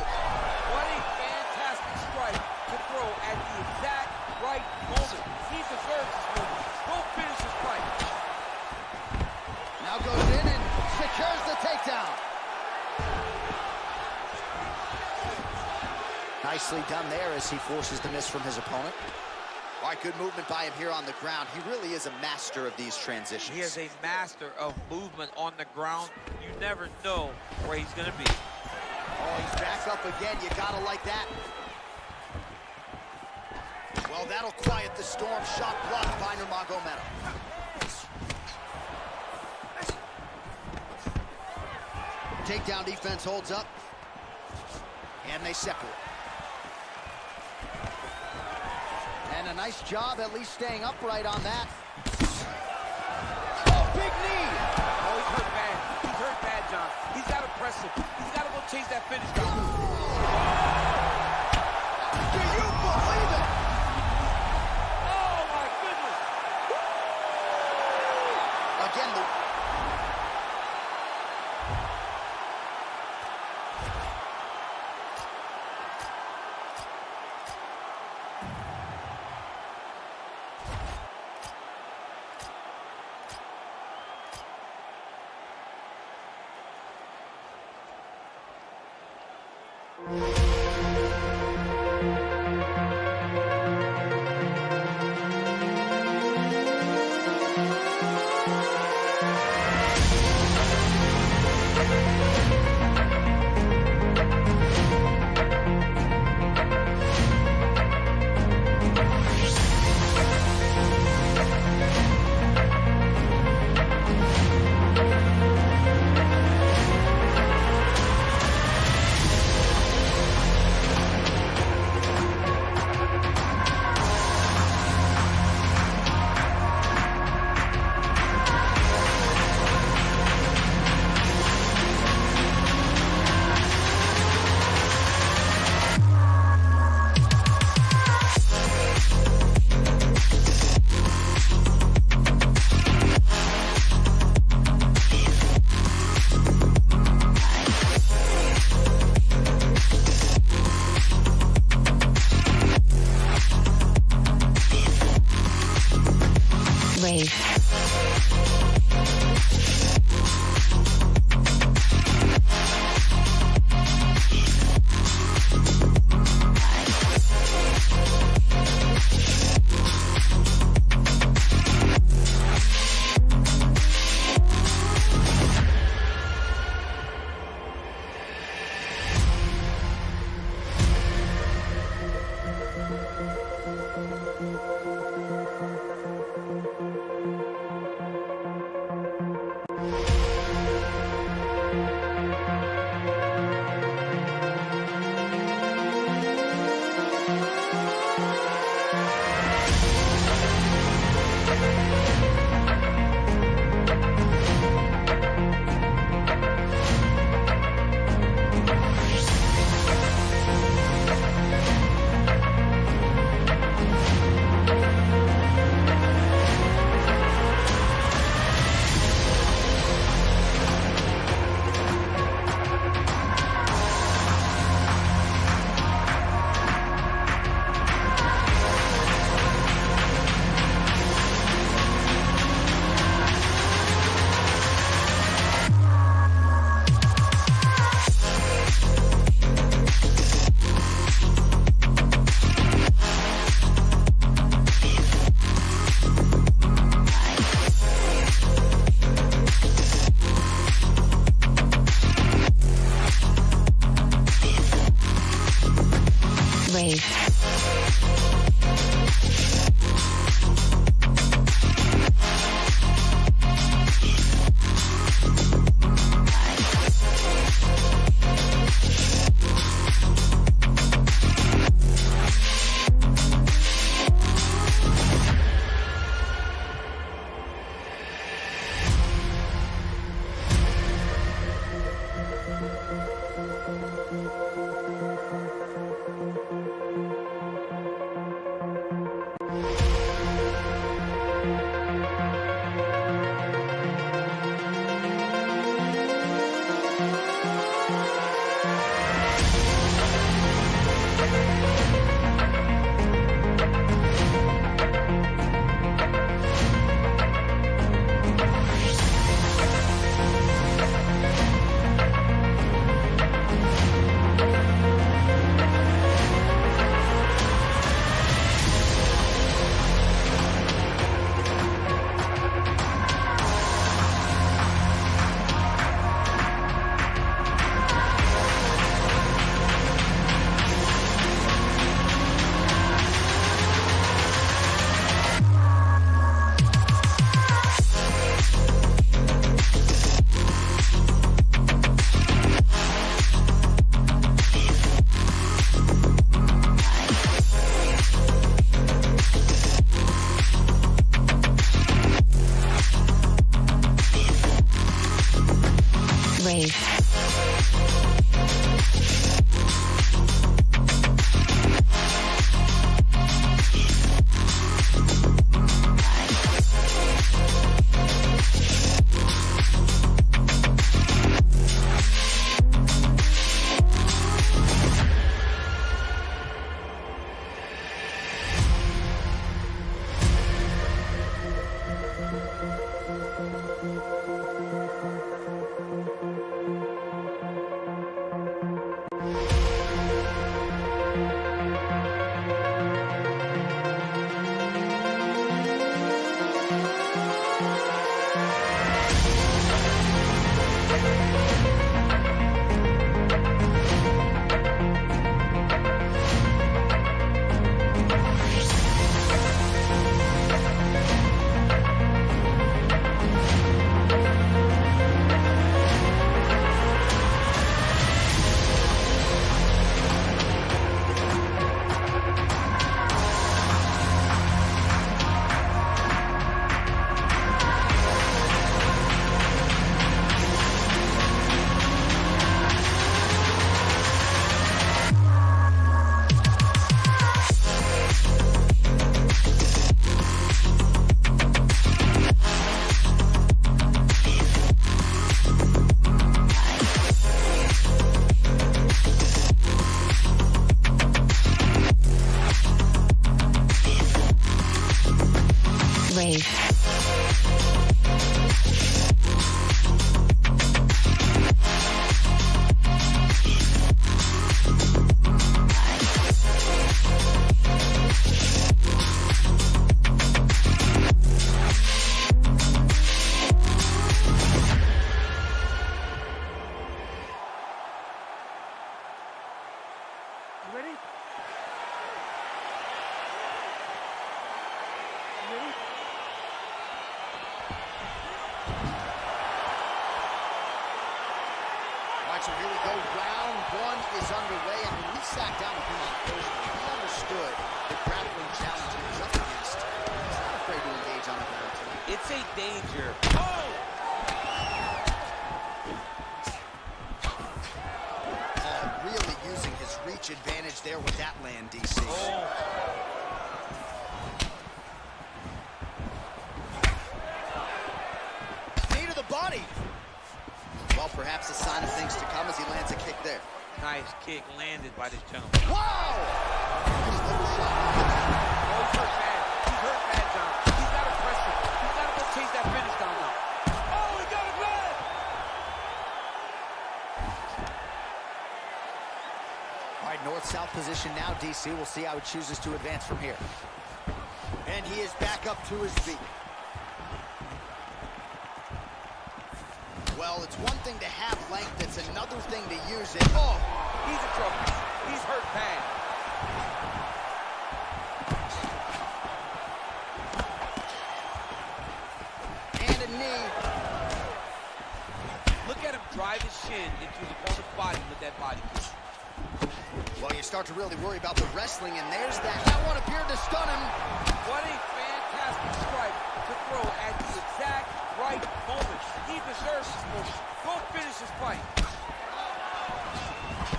What a fantastic strike to throw at the exact right moment. He deserves this moment. Go finish his fight. Now goes in and secures the takedown. Nicely done there as he forces the miss from his opponent. All right, good movement by him here on the ground. He really is a master of these transitions. He is a master of movement on the ground. You never know where he's going to be. Oh, he's back up again. You gotta like that. Well, that'll quiet the storm. Shot blocked by Nurmagomedov. Takedown defense holds up. And they separate. And a nice job at least staying upright on that. Oh, big knee! Oh, he's hurt bad. He's hurt bad, John. He's got to press him. He's got to go chase that finish down. Do you believe it? Oh, my goodness. Again, the... Rave. Rave. Rave. You ready? You ready? All right, so here we go. Round one is underway, and when we sat down with him on Thursday, he understood the grappling challenge he was up against. He's not afraid to engage on the ground tonight. It's a danger. Oh! Really using his reach advantage there with that land, DC. Oh. Knee to the body. Well, perhaps a sign of things to come as he lands a kick there. Nice kick landed by this gentleman. Wow! Nice little shot. Oh, he's hurt bad. He's hurt bad, John. He's got to press him. He's got to go chase that finish down now. Oh, he got it bad! All right, north-south position now, DC. We'll see how he chooses to advance from here. And he is back up to his feet. Well, it's one thing to have length, it's another thing to use it. Oh! He's in trouble. He's hurt bad. into his opponent's body with that body kick. Well, you start to really worry about the wrestling, and there's that. That one appeared to stun him. What a fantastic strike to throw at the exact right moment. He deserves this moment. Go finish his fight.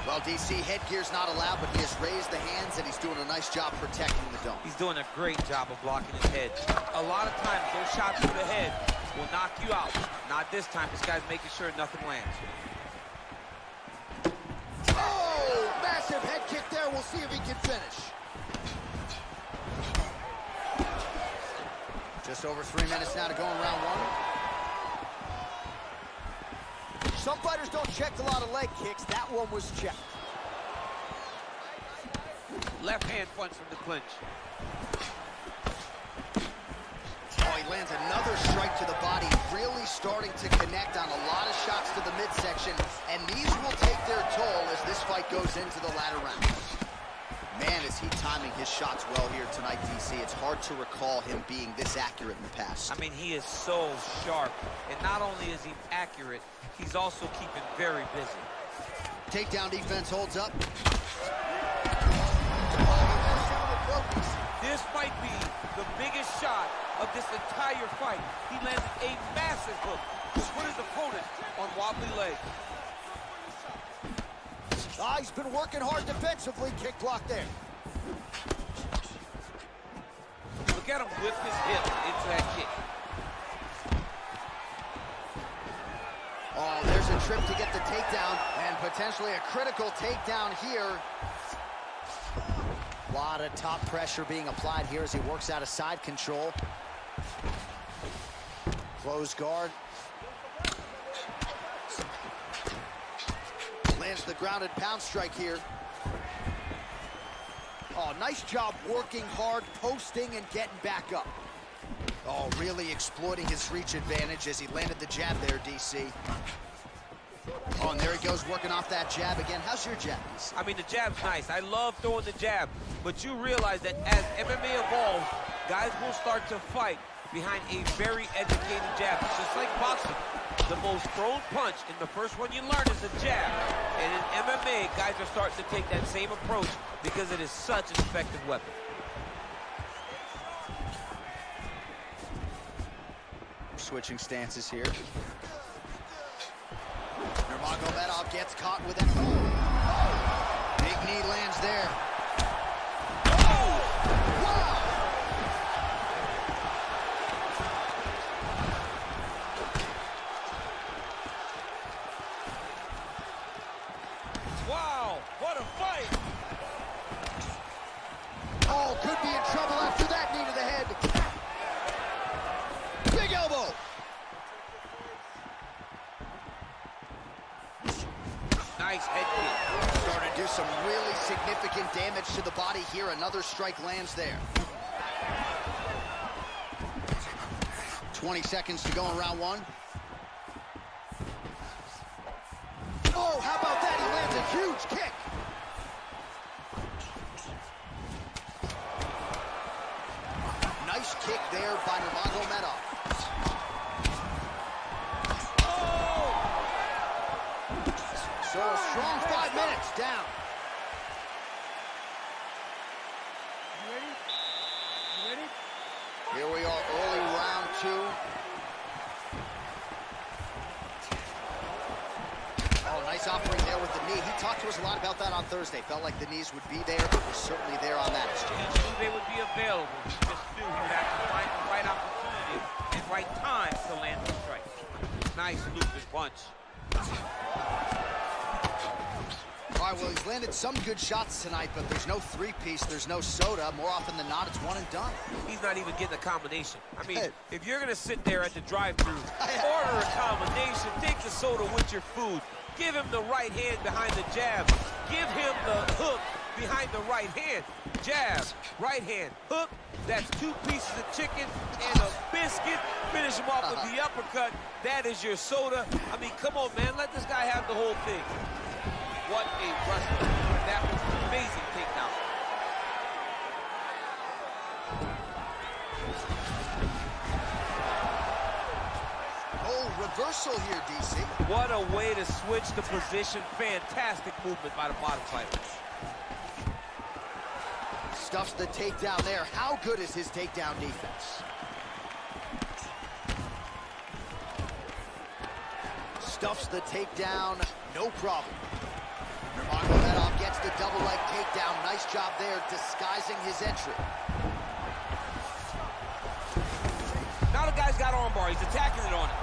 Well, DC, headgear's not allowed, but he has raised the hands, and he's doing a nice job protecting the dome. He's doing a great job of blocking his head. A lot of times, those shots to the head will knock you out. Not this time. This guy's making sure nothing lands. Oh, massive head kick there. We'll see if he can finish. Just over 3 minutes now to go in round one. Some fighters don't check a lot of leg kicks. That one was checked. Left hand punch from the clinch. Oh, he lands another strike to the body, really starting to connect on a lot of shots to the midsection, and these will take their toll as this fight goes into the latter rounds. Man, is he timing his shots well here tonight, DC. It's hard to recall him being this accurate in the past. I mean, he is so sharp, and not only is he accurate, he's also keeping very busy. Takedown defense holds up. This might be the biggest shot of this entire fight. He landed a massive hook to put his opponent on wobbly legs. He's been working hard defensively. Kick block there. Look at him whip his hip into that kick. Oh, there's a trip to get the takedown, and potentially a critical takedown here. A lot of top pressure being applied here as he works out of side control. Close guard. Lands the grounded pound strike here. Oh, nice job working hard, posting, and getting back up. Oh, really exploiting his reach advantage as he landed the jab there, DC. Oh, and there he goes, working off that jab again. How's your jab, DC? I mean, the jab's nice. I love throwing the jab, but you realize that as MMA evolves, guys will start to fight behind a very educated jab. It's just like boxing. The most thrown punch, and the first one you learn is a jab. And in MMA, guys are starting to take that same approach because it is such an effective weapon. Switching stances here. Nurmagomedov gets caught with it. Big knee lands there. Oh! Wow! Wow, what a fight! Oh, could be in trouble after that knee to the head. Big elbow. Nice head kick. Starting to do some really significant damage to the body here. Another strike lands there. 20 seconds to go in round one. Oh, how about that? He lands a huge kick. Nice kick there by Nurmagomedov. Oh! So a strong 5 minutes down. You ready? You ready? Here we are, early round two. Oh, nice offering there with the knee. He talked to us a lot about that on Thursday. Felt like the knees would be there, but was certainly there on that He exchange. knew they would be available. He just knew he would have to find the right opportunity and right time to land the strike. Nice looping punch. All right, well, he's landed some good shots tonight, but there's no three-piece, there's no soda. More often than not, it's one and done. He's not even getting a combination. I mean, if you're going to sit there at the drive-thru, order a combination, take the soda with your food, give him the right hand behind the jab, give him the hook behind the right hand. Jab, right hand, hook, that's 2 pieces of chicken and a biscuit. Finish him off with the uppercut. That is your soda. I mean, come on, man, let this guy have the whole thing. What a wrestler. That was an amazing takedown. Oh, reversal here, DC. What a way to switch the position. Fantastic movement by the bottom fighter. Stuffs the takedown there. How good is his takedown defense? Stuffs the takedown, no problem. Nurmagomedov gets the double leg takedown. Nice job there, disguising his entry. Now the guy's got armbar. He's attacking it on it.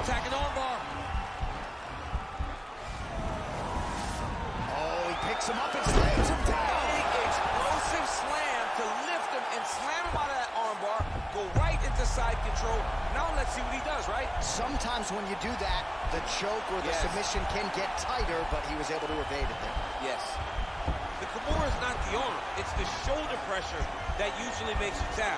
Attacking armbar. Oh, he picks him up and slams him down. Big explosive slam to lift him and slam him out of that armbar. Go right into side control. Now let's see what he does, right? Sometimes when you do that, the choke or the submission can get tighter, but he was able to evade it there. Yes. The Kimura is not the arm. It's the shoulder pressure that usually makes you tap.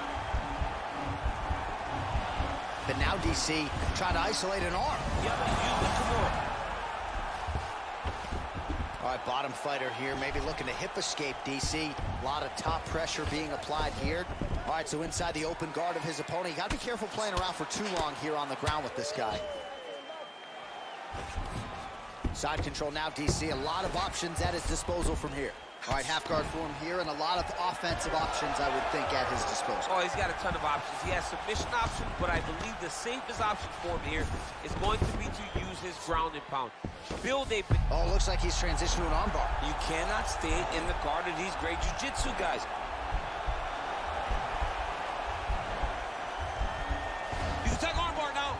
But now DC trying to isolate an arm. Yeah, but use the Kimura. All right, bottom fighter here, maybe looking to hip escape, DC. A lot of top pressure being applied here. All right, so inside the open guard of his opponent. You got to be careful playing around for too long here on the ground with this guy. Side control now, DC. A lot of options at his disposal from here. All right, half guard for him here, and a lot of offensive options, I would think, at his disposal. Oh, he's got a ton of options. He has submission options, but I believe the safest option for him here is going to be to use his ground and pound. Build a... Oh, looks like he's transitioned to an armbar. You cannot stay in the guard of these great jiu-jitsu guys. He's attacking armbar now.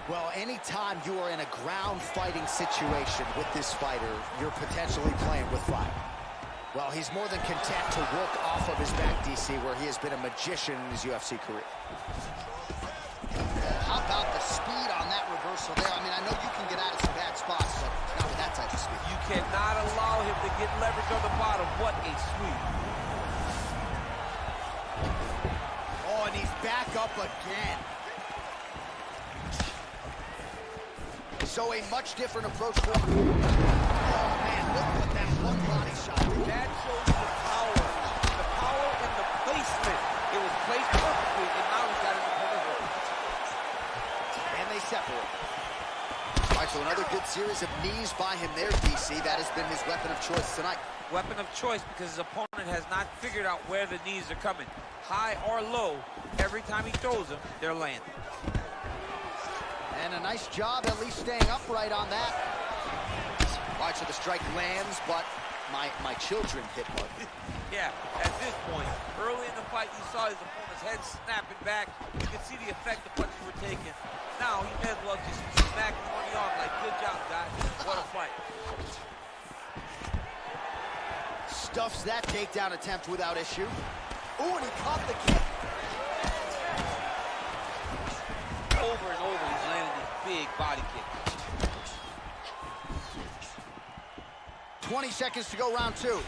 Well, anytime you are in a ground fighting situation with this fighter, you're potentially playing with fire. Well, he's more than content to work off of his back, DC, where he has been a magician in his UFC career. How about the speed on that reversal there? I mean, I know you can get out of some bad spots, but not with that type of speed. You cannot allow him to get leverage on the bottom. What a sweep. Oh, and he's back up again. So a much different approach for him. Oh, man, look at that one body shot. That shows the power and the placement. It was placed perfectly, and now he's got his opponent hooked. And they separate. All right, so another good series of knees by him there, DC. That has been his weapon of choice tonight. Weapon of choice because his opponent has not figured out where the knees are coming. High or low, every time he throws them, they're landing. And a nice job at least staying upright on that. All right, so the strike lands, but my children hit hard. Yeah, at this point, early in the fight, you saw his opponent's head snapping back. You could see the effect the punches were taking. Now, he may as well just smack him on the arm like, good job, guys. What a fight. Stuffs that takedown attempt without issue. Ooh, and he caught the kick. Over and over, he's landing these big body kicks. 20 seconds to go, round two.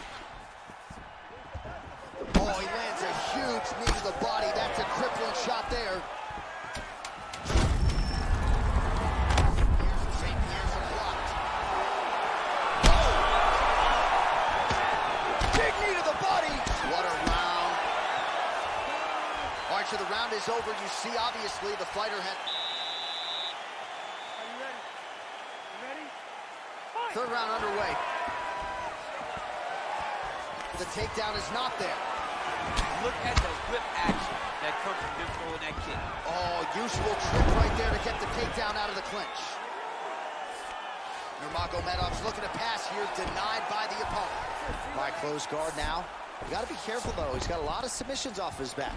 Oh, he lands a huge knee to the body. That's a crippling shot there. Here's St. Pierre's blocked. Oh! Big knee to the body. What a round. All right, so the round is over. You see, obviously, the fighter had... Are you ready? You ready? Third round underway. The takedown is not there. Look at the whip action that comes from him throwing that kick. Oh, usual trick right there to get the takedown out of the clinch. Nurmagomedov's looking to pass here, denied by the opponent. By close guard now. You got to be careful, though. He's got a lot of submissions off his back.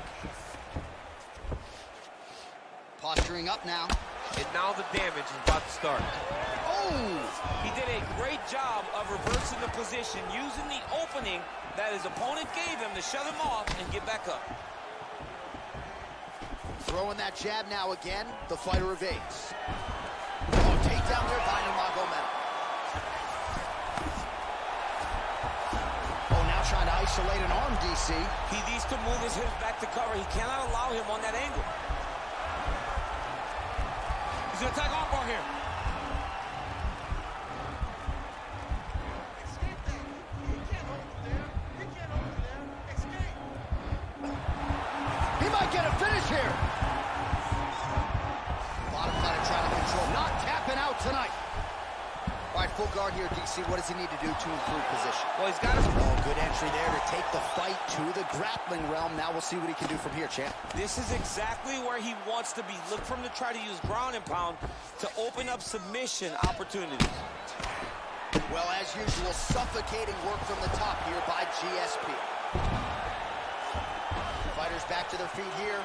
Posturing up now. And now the damage is about to start. Oh! He did a great job of reversing the position, using the opening that his opponent gave him to shut him off and get back up. Throwing that jab now again. The fighter evades. Oh, takedown there by Nurmagomedov. Oh, now trying to isolate an arm, DC. He needs to move his hips back to cover. He cannot allow him on that angle. He's gonna attack armbar here. He might get a finish here. Bottom fighter trying to control, not tapping out tonight. All right, full guard here, DC. What does he need to do to improve position? Well, he's got his... Oh, good entry there to take the fight to the grappling realm. Now we'll see what he can do from here, champ. This is exactly where he wants to be. Look for him to try to use ground and pound to open up submission opportunities. Well, as usual, suffocating work from the top here by GSP. Fighters back to their feet here.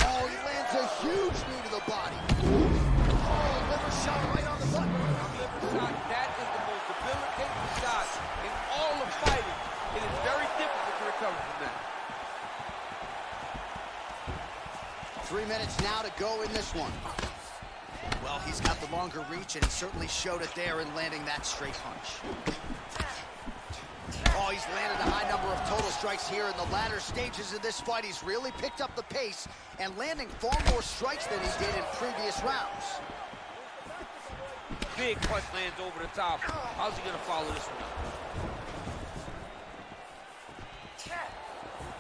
Oh, he lands a huge knee to the body. Oh, liver shot right on the button. Liver shot, that is the most debilitating shot in all of fighting. It is very difficult to recover from that. 3 minutes now to go in this one. Well, he's got the longer reach, and he certainly showed it there in landing that straight punch. Oh, he's landed a high number of total strikes here in the latter stages of this fight. He's really picked up the pace and landing far more strikes than he did in previous rounds. Big punch lands over the top. How's he gonna follow this one up?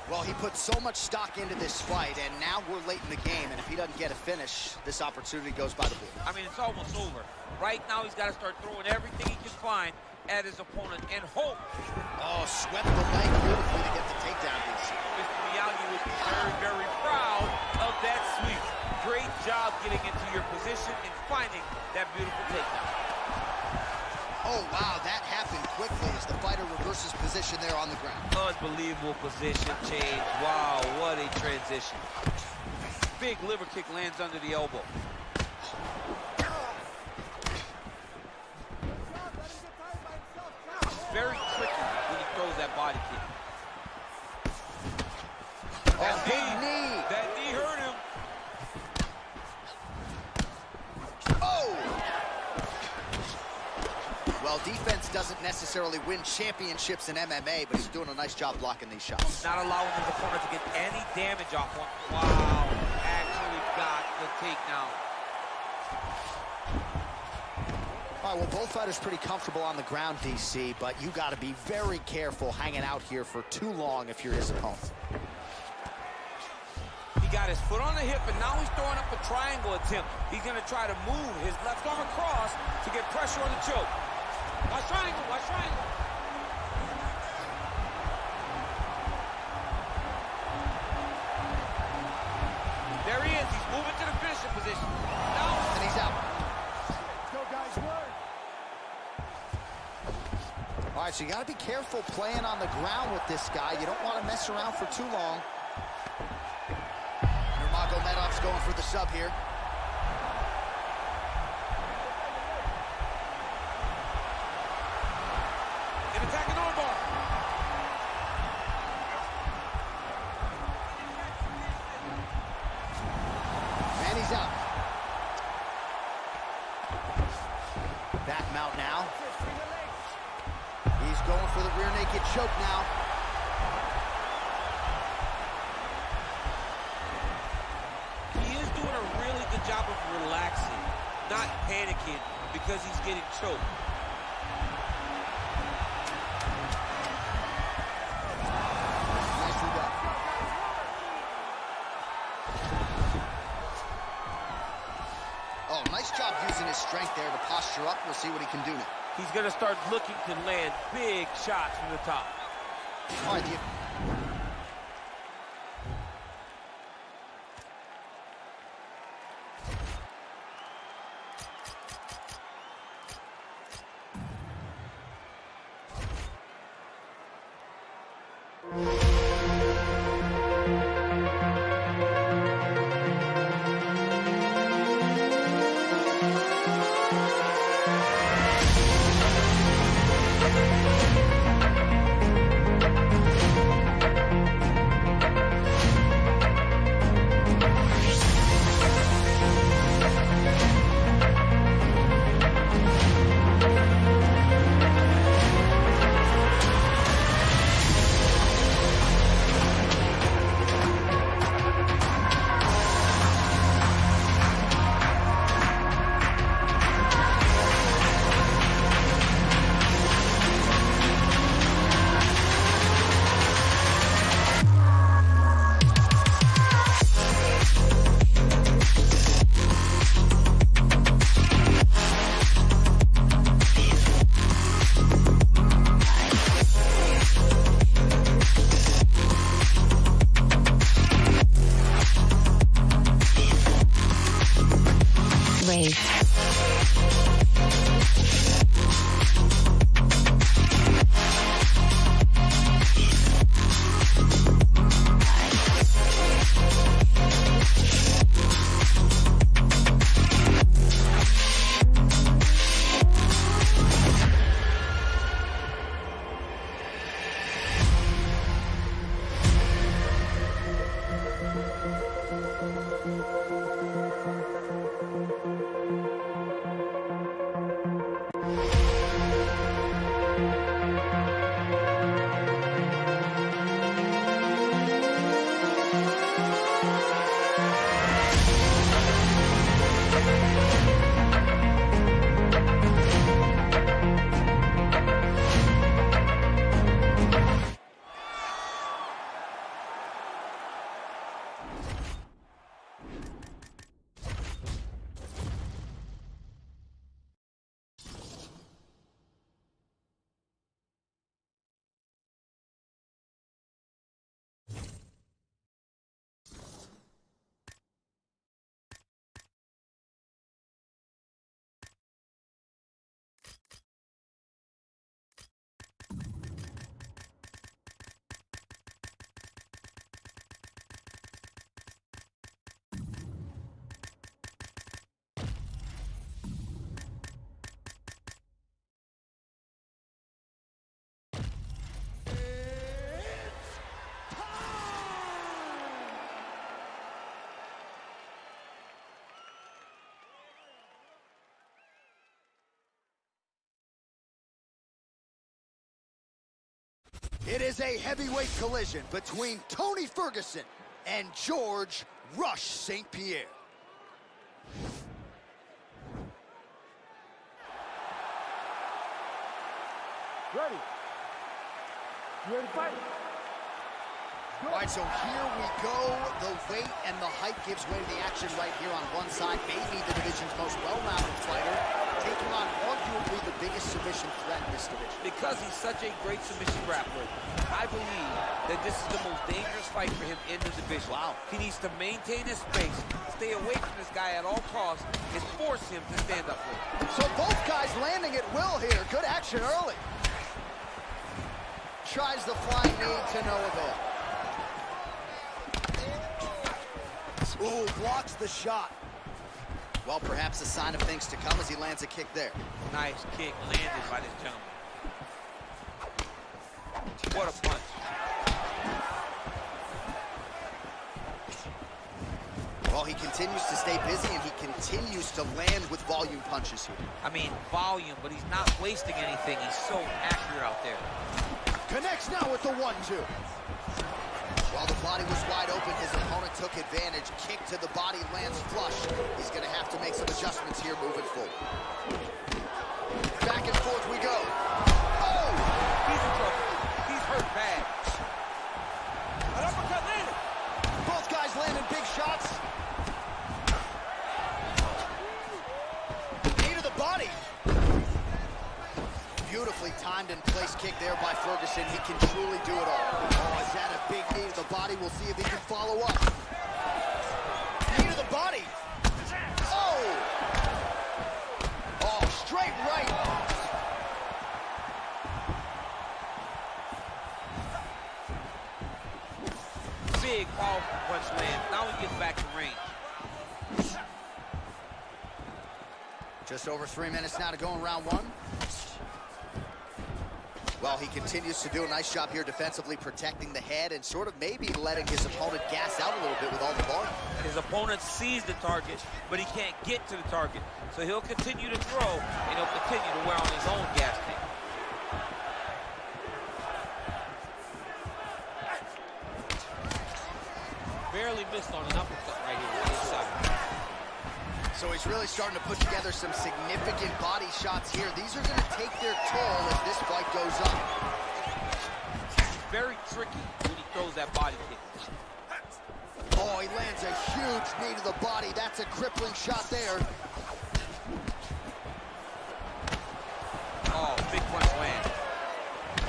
Well, he put so much stock into this fight, and now we're late in the game, and if he doesn't get a finish, this opportunity goes by the board. I mean, it's almost over. Right now, he's got to start throwing everything he can find at his opponent and hope. Oh, swept the leg beautifully to get the takedown. Mr. Miyagi would be very, very proud of that sweep. Great job getting into your position and finding that beautiful takedown. Oh, wow, that happened quickly as the fighter reverses position there on the ground. Unbelievable position change. Wow, what a transition. Big liver kick lands under the elbow. It's very tricky when he throws that body kick. Oh, big knee. That knee hurt him. Oh! Well, defense doesn't necessarily win championships in MMA, but he's doing a nice job blocking these shots. Not allowing his opponent to get any damage off one. Wow, actually got the takedown. All right, well, both fighters pretty comfortable on the ground, DC, but you got to be very careful hanging out here for too long if you're his opponent. He got his foot on the hip, and now he's throwing up a triangle attempt. He's going to try to move his left arm across to get pressure on the choke. Watch triangle, watch triangle. There he is. He's moving to the finishing position. Now, And he's out. Let's go, guys, work. All right, so you got to be careful playing on the ground with this guy. You don't want to mess around for too long. Nurmagomedov's going for the sub here. an attacking armbar. And he's out. Back him out now. He's going for the rear naked choke now. He is doing a really good job of relaxing, not panicking because he's getting choked. Nicely done. Oh, nice job using his strength there to posture up. We'll see what he can do now. He's going to start looking to land big shots from the top. All right, Raise. It is a heavyweight collision between Tony Ferguson and George Rush St. Pierre. Ready? You ready to fight? All right, so here we go. The weight and the height gives way to the action right here on one side. Maybe the division's most well-rounded fighter, taking on arguably the biggest submission threat in this division. Because he's such a great submission grappler, I believe that this is the most dangerous fight for him in the division. Wow. He needs to maintain his space, stay away from this guy at all costs, and force him to stand up for him. So both guys landing at will here. Good action early. Tries the flying knee to no avail. Ooh, blocks the shot. Well, perhaps a sign of things to come as he lands a kick there. Nice kick landed by this gentleman. What a punch. Well, he continues to stay busy, and he continues to land with volume punches here. I mean, volume, but he's not wasting anything. He's so accurate out there. Connects now with the 1-2. While the body was wide open, his opponent took advantage. Kick to the body, lands flush. He's going to have to make some adjustments here moving forward. Back and forth we go. Oh! He's in trouble. He's hurt bad. An uppercut landed. Both guys landing big shots. Knee to the body. Beautifully timed and placed kick there by Ferguson. He can truly do it all. Oh, is that a big knee to the body? We'll see if he can follow up. Knee to the body. Oh! Oh, straight right. Big, powerful punch land. Now he gets back to range. Just over 3 minutes now to go in round one. Well, he continues to do a nice job here defensively, protecting the head and sort of maybe letting his opponent gas out a little bit with all the volume. His opponent sees the target, but he can't get to the target. So he'll continue to throw, and he'll continue to wear on his own gas tank. Barely missed on an uppercut right here on his side. So he's really starting to put together some significant body shots here. These are going to take their toll as this fight goes up. Very tricky when he throws that body kick. Oh, he lands a huge knee to the body. That's a crippling shot there. Oh, big punch land.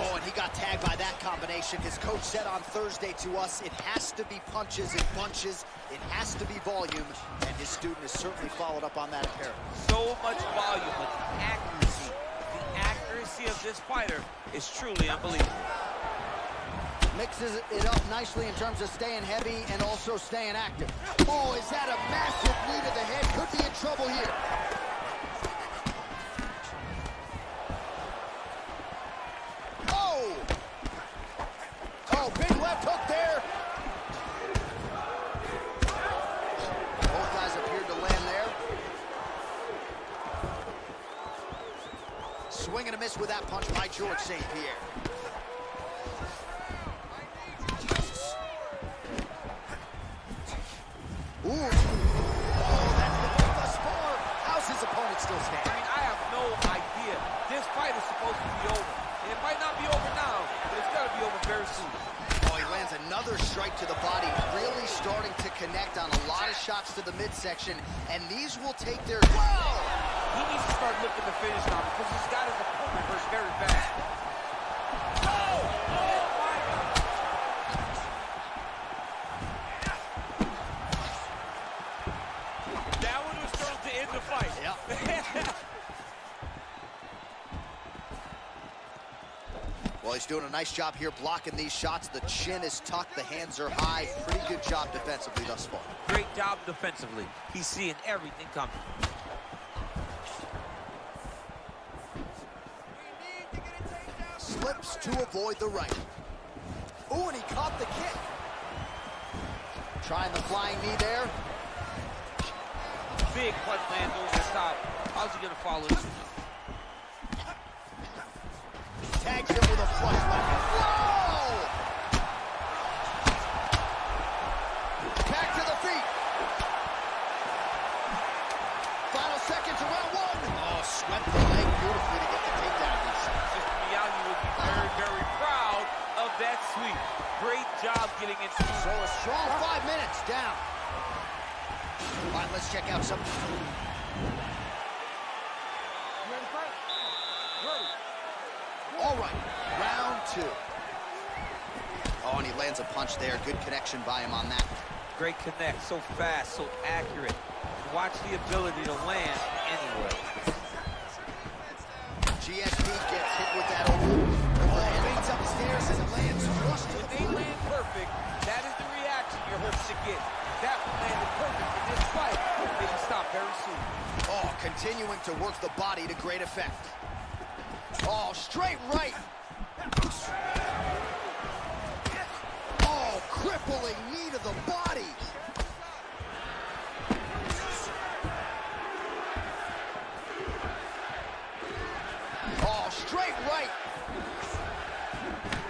Oh, and he got tagged by that combination. His coach said on Thursday to us, it has to be punches and bunches. It has to be volume. And His student has certainly followed up on that apparently. So much volume, but the accuracy of this fighter is truly unbelievable. Mixes it up nicely in terms of staying heavy and also staying active. Oh, is that a massive knee to the head? Could be in trouble here. Oh! Oh, big left hook there. Both guys appeared to land there. Swing and a miss with that punch by George St. Pierre. Ooh. Oh, that's the ball thus far. How's his opponent still standing? I mean, I have no idea. This fight is supposed to be over. And it might not be over now, but it's got to be over very soon. Oh, he lands another strike to the body, really starting to connect on a lot of shots to the midsection, and these will take their... Wow! He needs to start looking to finish now because he's got his opponent hurt very bad. That one was thrown to end the fight. Yep. Well, he's doing a nice job here blocking these shots. The chin is tucked, the hands are high. Pretty good job defensively thus far. Great job defensively. He's seeing everything coming. Slips to avoid the right. Ooh, and he caught the kick. Trying the flying knee there. Big punch lands over the top. How's he going to follow this one? Tags him with a flush left. Whoa! Back to the feet. Final seconds of round one. Oh, swept the leg beautifully to get the takedown. Mr. Miyagi would be very, very proud of that sweep. Great job getting into the So a strong 5 minutes down. All right, let's check out some. All right, round two. Oh, and he lands a punch there. Good connection by him on that. great connect, so fast, so accurate. Watch the ability to land anywhere. GSP gets hit with that overhand. Fades upstairs and lands flush to the If they land perfect, that is the reaction you're hoping to get. That one landed perfect in this fight. They can stop very soon. Oh, continuing to work the body to great effect. Oh, straight right. Oh, crippling knee to the body. Oh, straight right.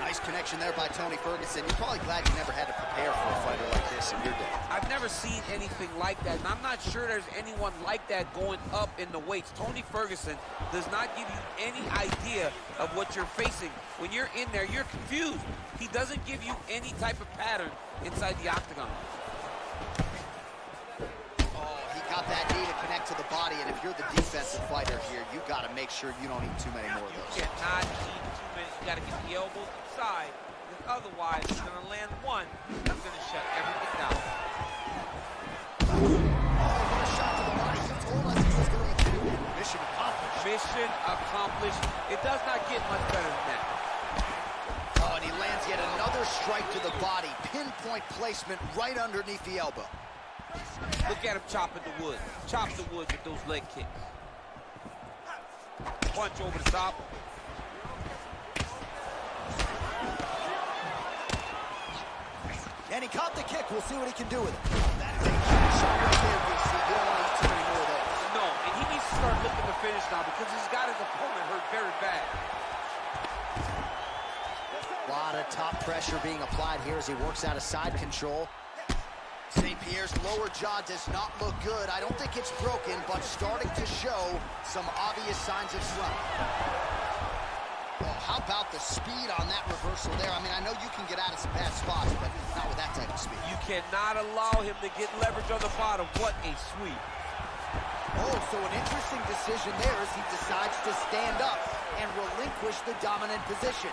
Nice connection there by Tony Ferguson. You're probably glad you never had to prepare for a fighter like this in your day. I've never seen anything like that, and I'm not sure there's anyone like that going up in the weights. Tony Ferguson does not give you any idea of what you're facing. When you're in there, you're confused. He doesn't give you any type of pattern inside the octagon. Oh, he got that knee to connect to the body, and if you're the defensive fighter here, you got to make sure you don't eat too many more of those. You cannot eat too many. You got to get the elbows inside, because otherwise, he's going to land one. He's going to shut everything down. Mission accomplished. Mission accomplished. It does not get much better than that. Oh, and he lands yet another strike to the body. Pinpoint placement right underneath the elbow. Look at him chopping the wood. Chop the wood with those leg kicks. Punch over the top. And he caught the kick. We'll see what he can do with it. That is a huge shot right there, BC. You don't want to eat too many more of those. No, and he needs to start looking to finish now because he's got his opponent hurt very bad. A lot of top pressure being applied here as he works out of side control. St. Pierre's lower jaw does not look good. I don't think it's broken, but starting to show some obvious signs of swelling. Oh, how about the speed on that reversal there? I mean, I know you can get out of some bad spots, but not with that type of speed. You cannot allow him to get leverage on the bottom. What a sweep. Oh, so an interesting decision there as he decides to stand up and relinquish the dominant position.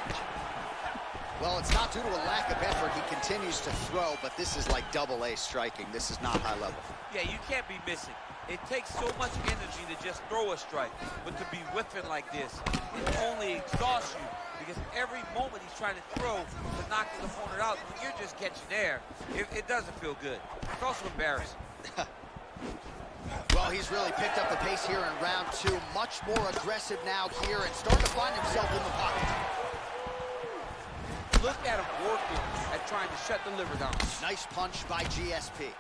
Well, it's not due to a lack of effort. He continues to throw, but this is like double-A striking. This is not high level. Yeah, you can't be missing. It takes so much energy to just throw a strike, but to be whiffing like this, it only exhausts you because every moment he's trying to throw to knock his opponent out, when you're just catching air, it doesn't feel good. It's also embarrassing. Well, he's really picked up the pace here in round 2. Much more aggressive now here and starting to find himself in the pocket. Look at him working at trying to shut the liver down. Nice punch by GSP.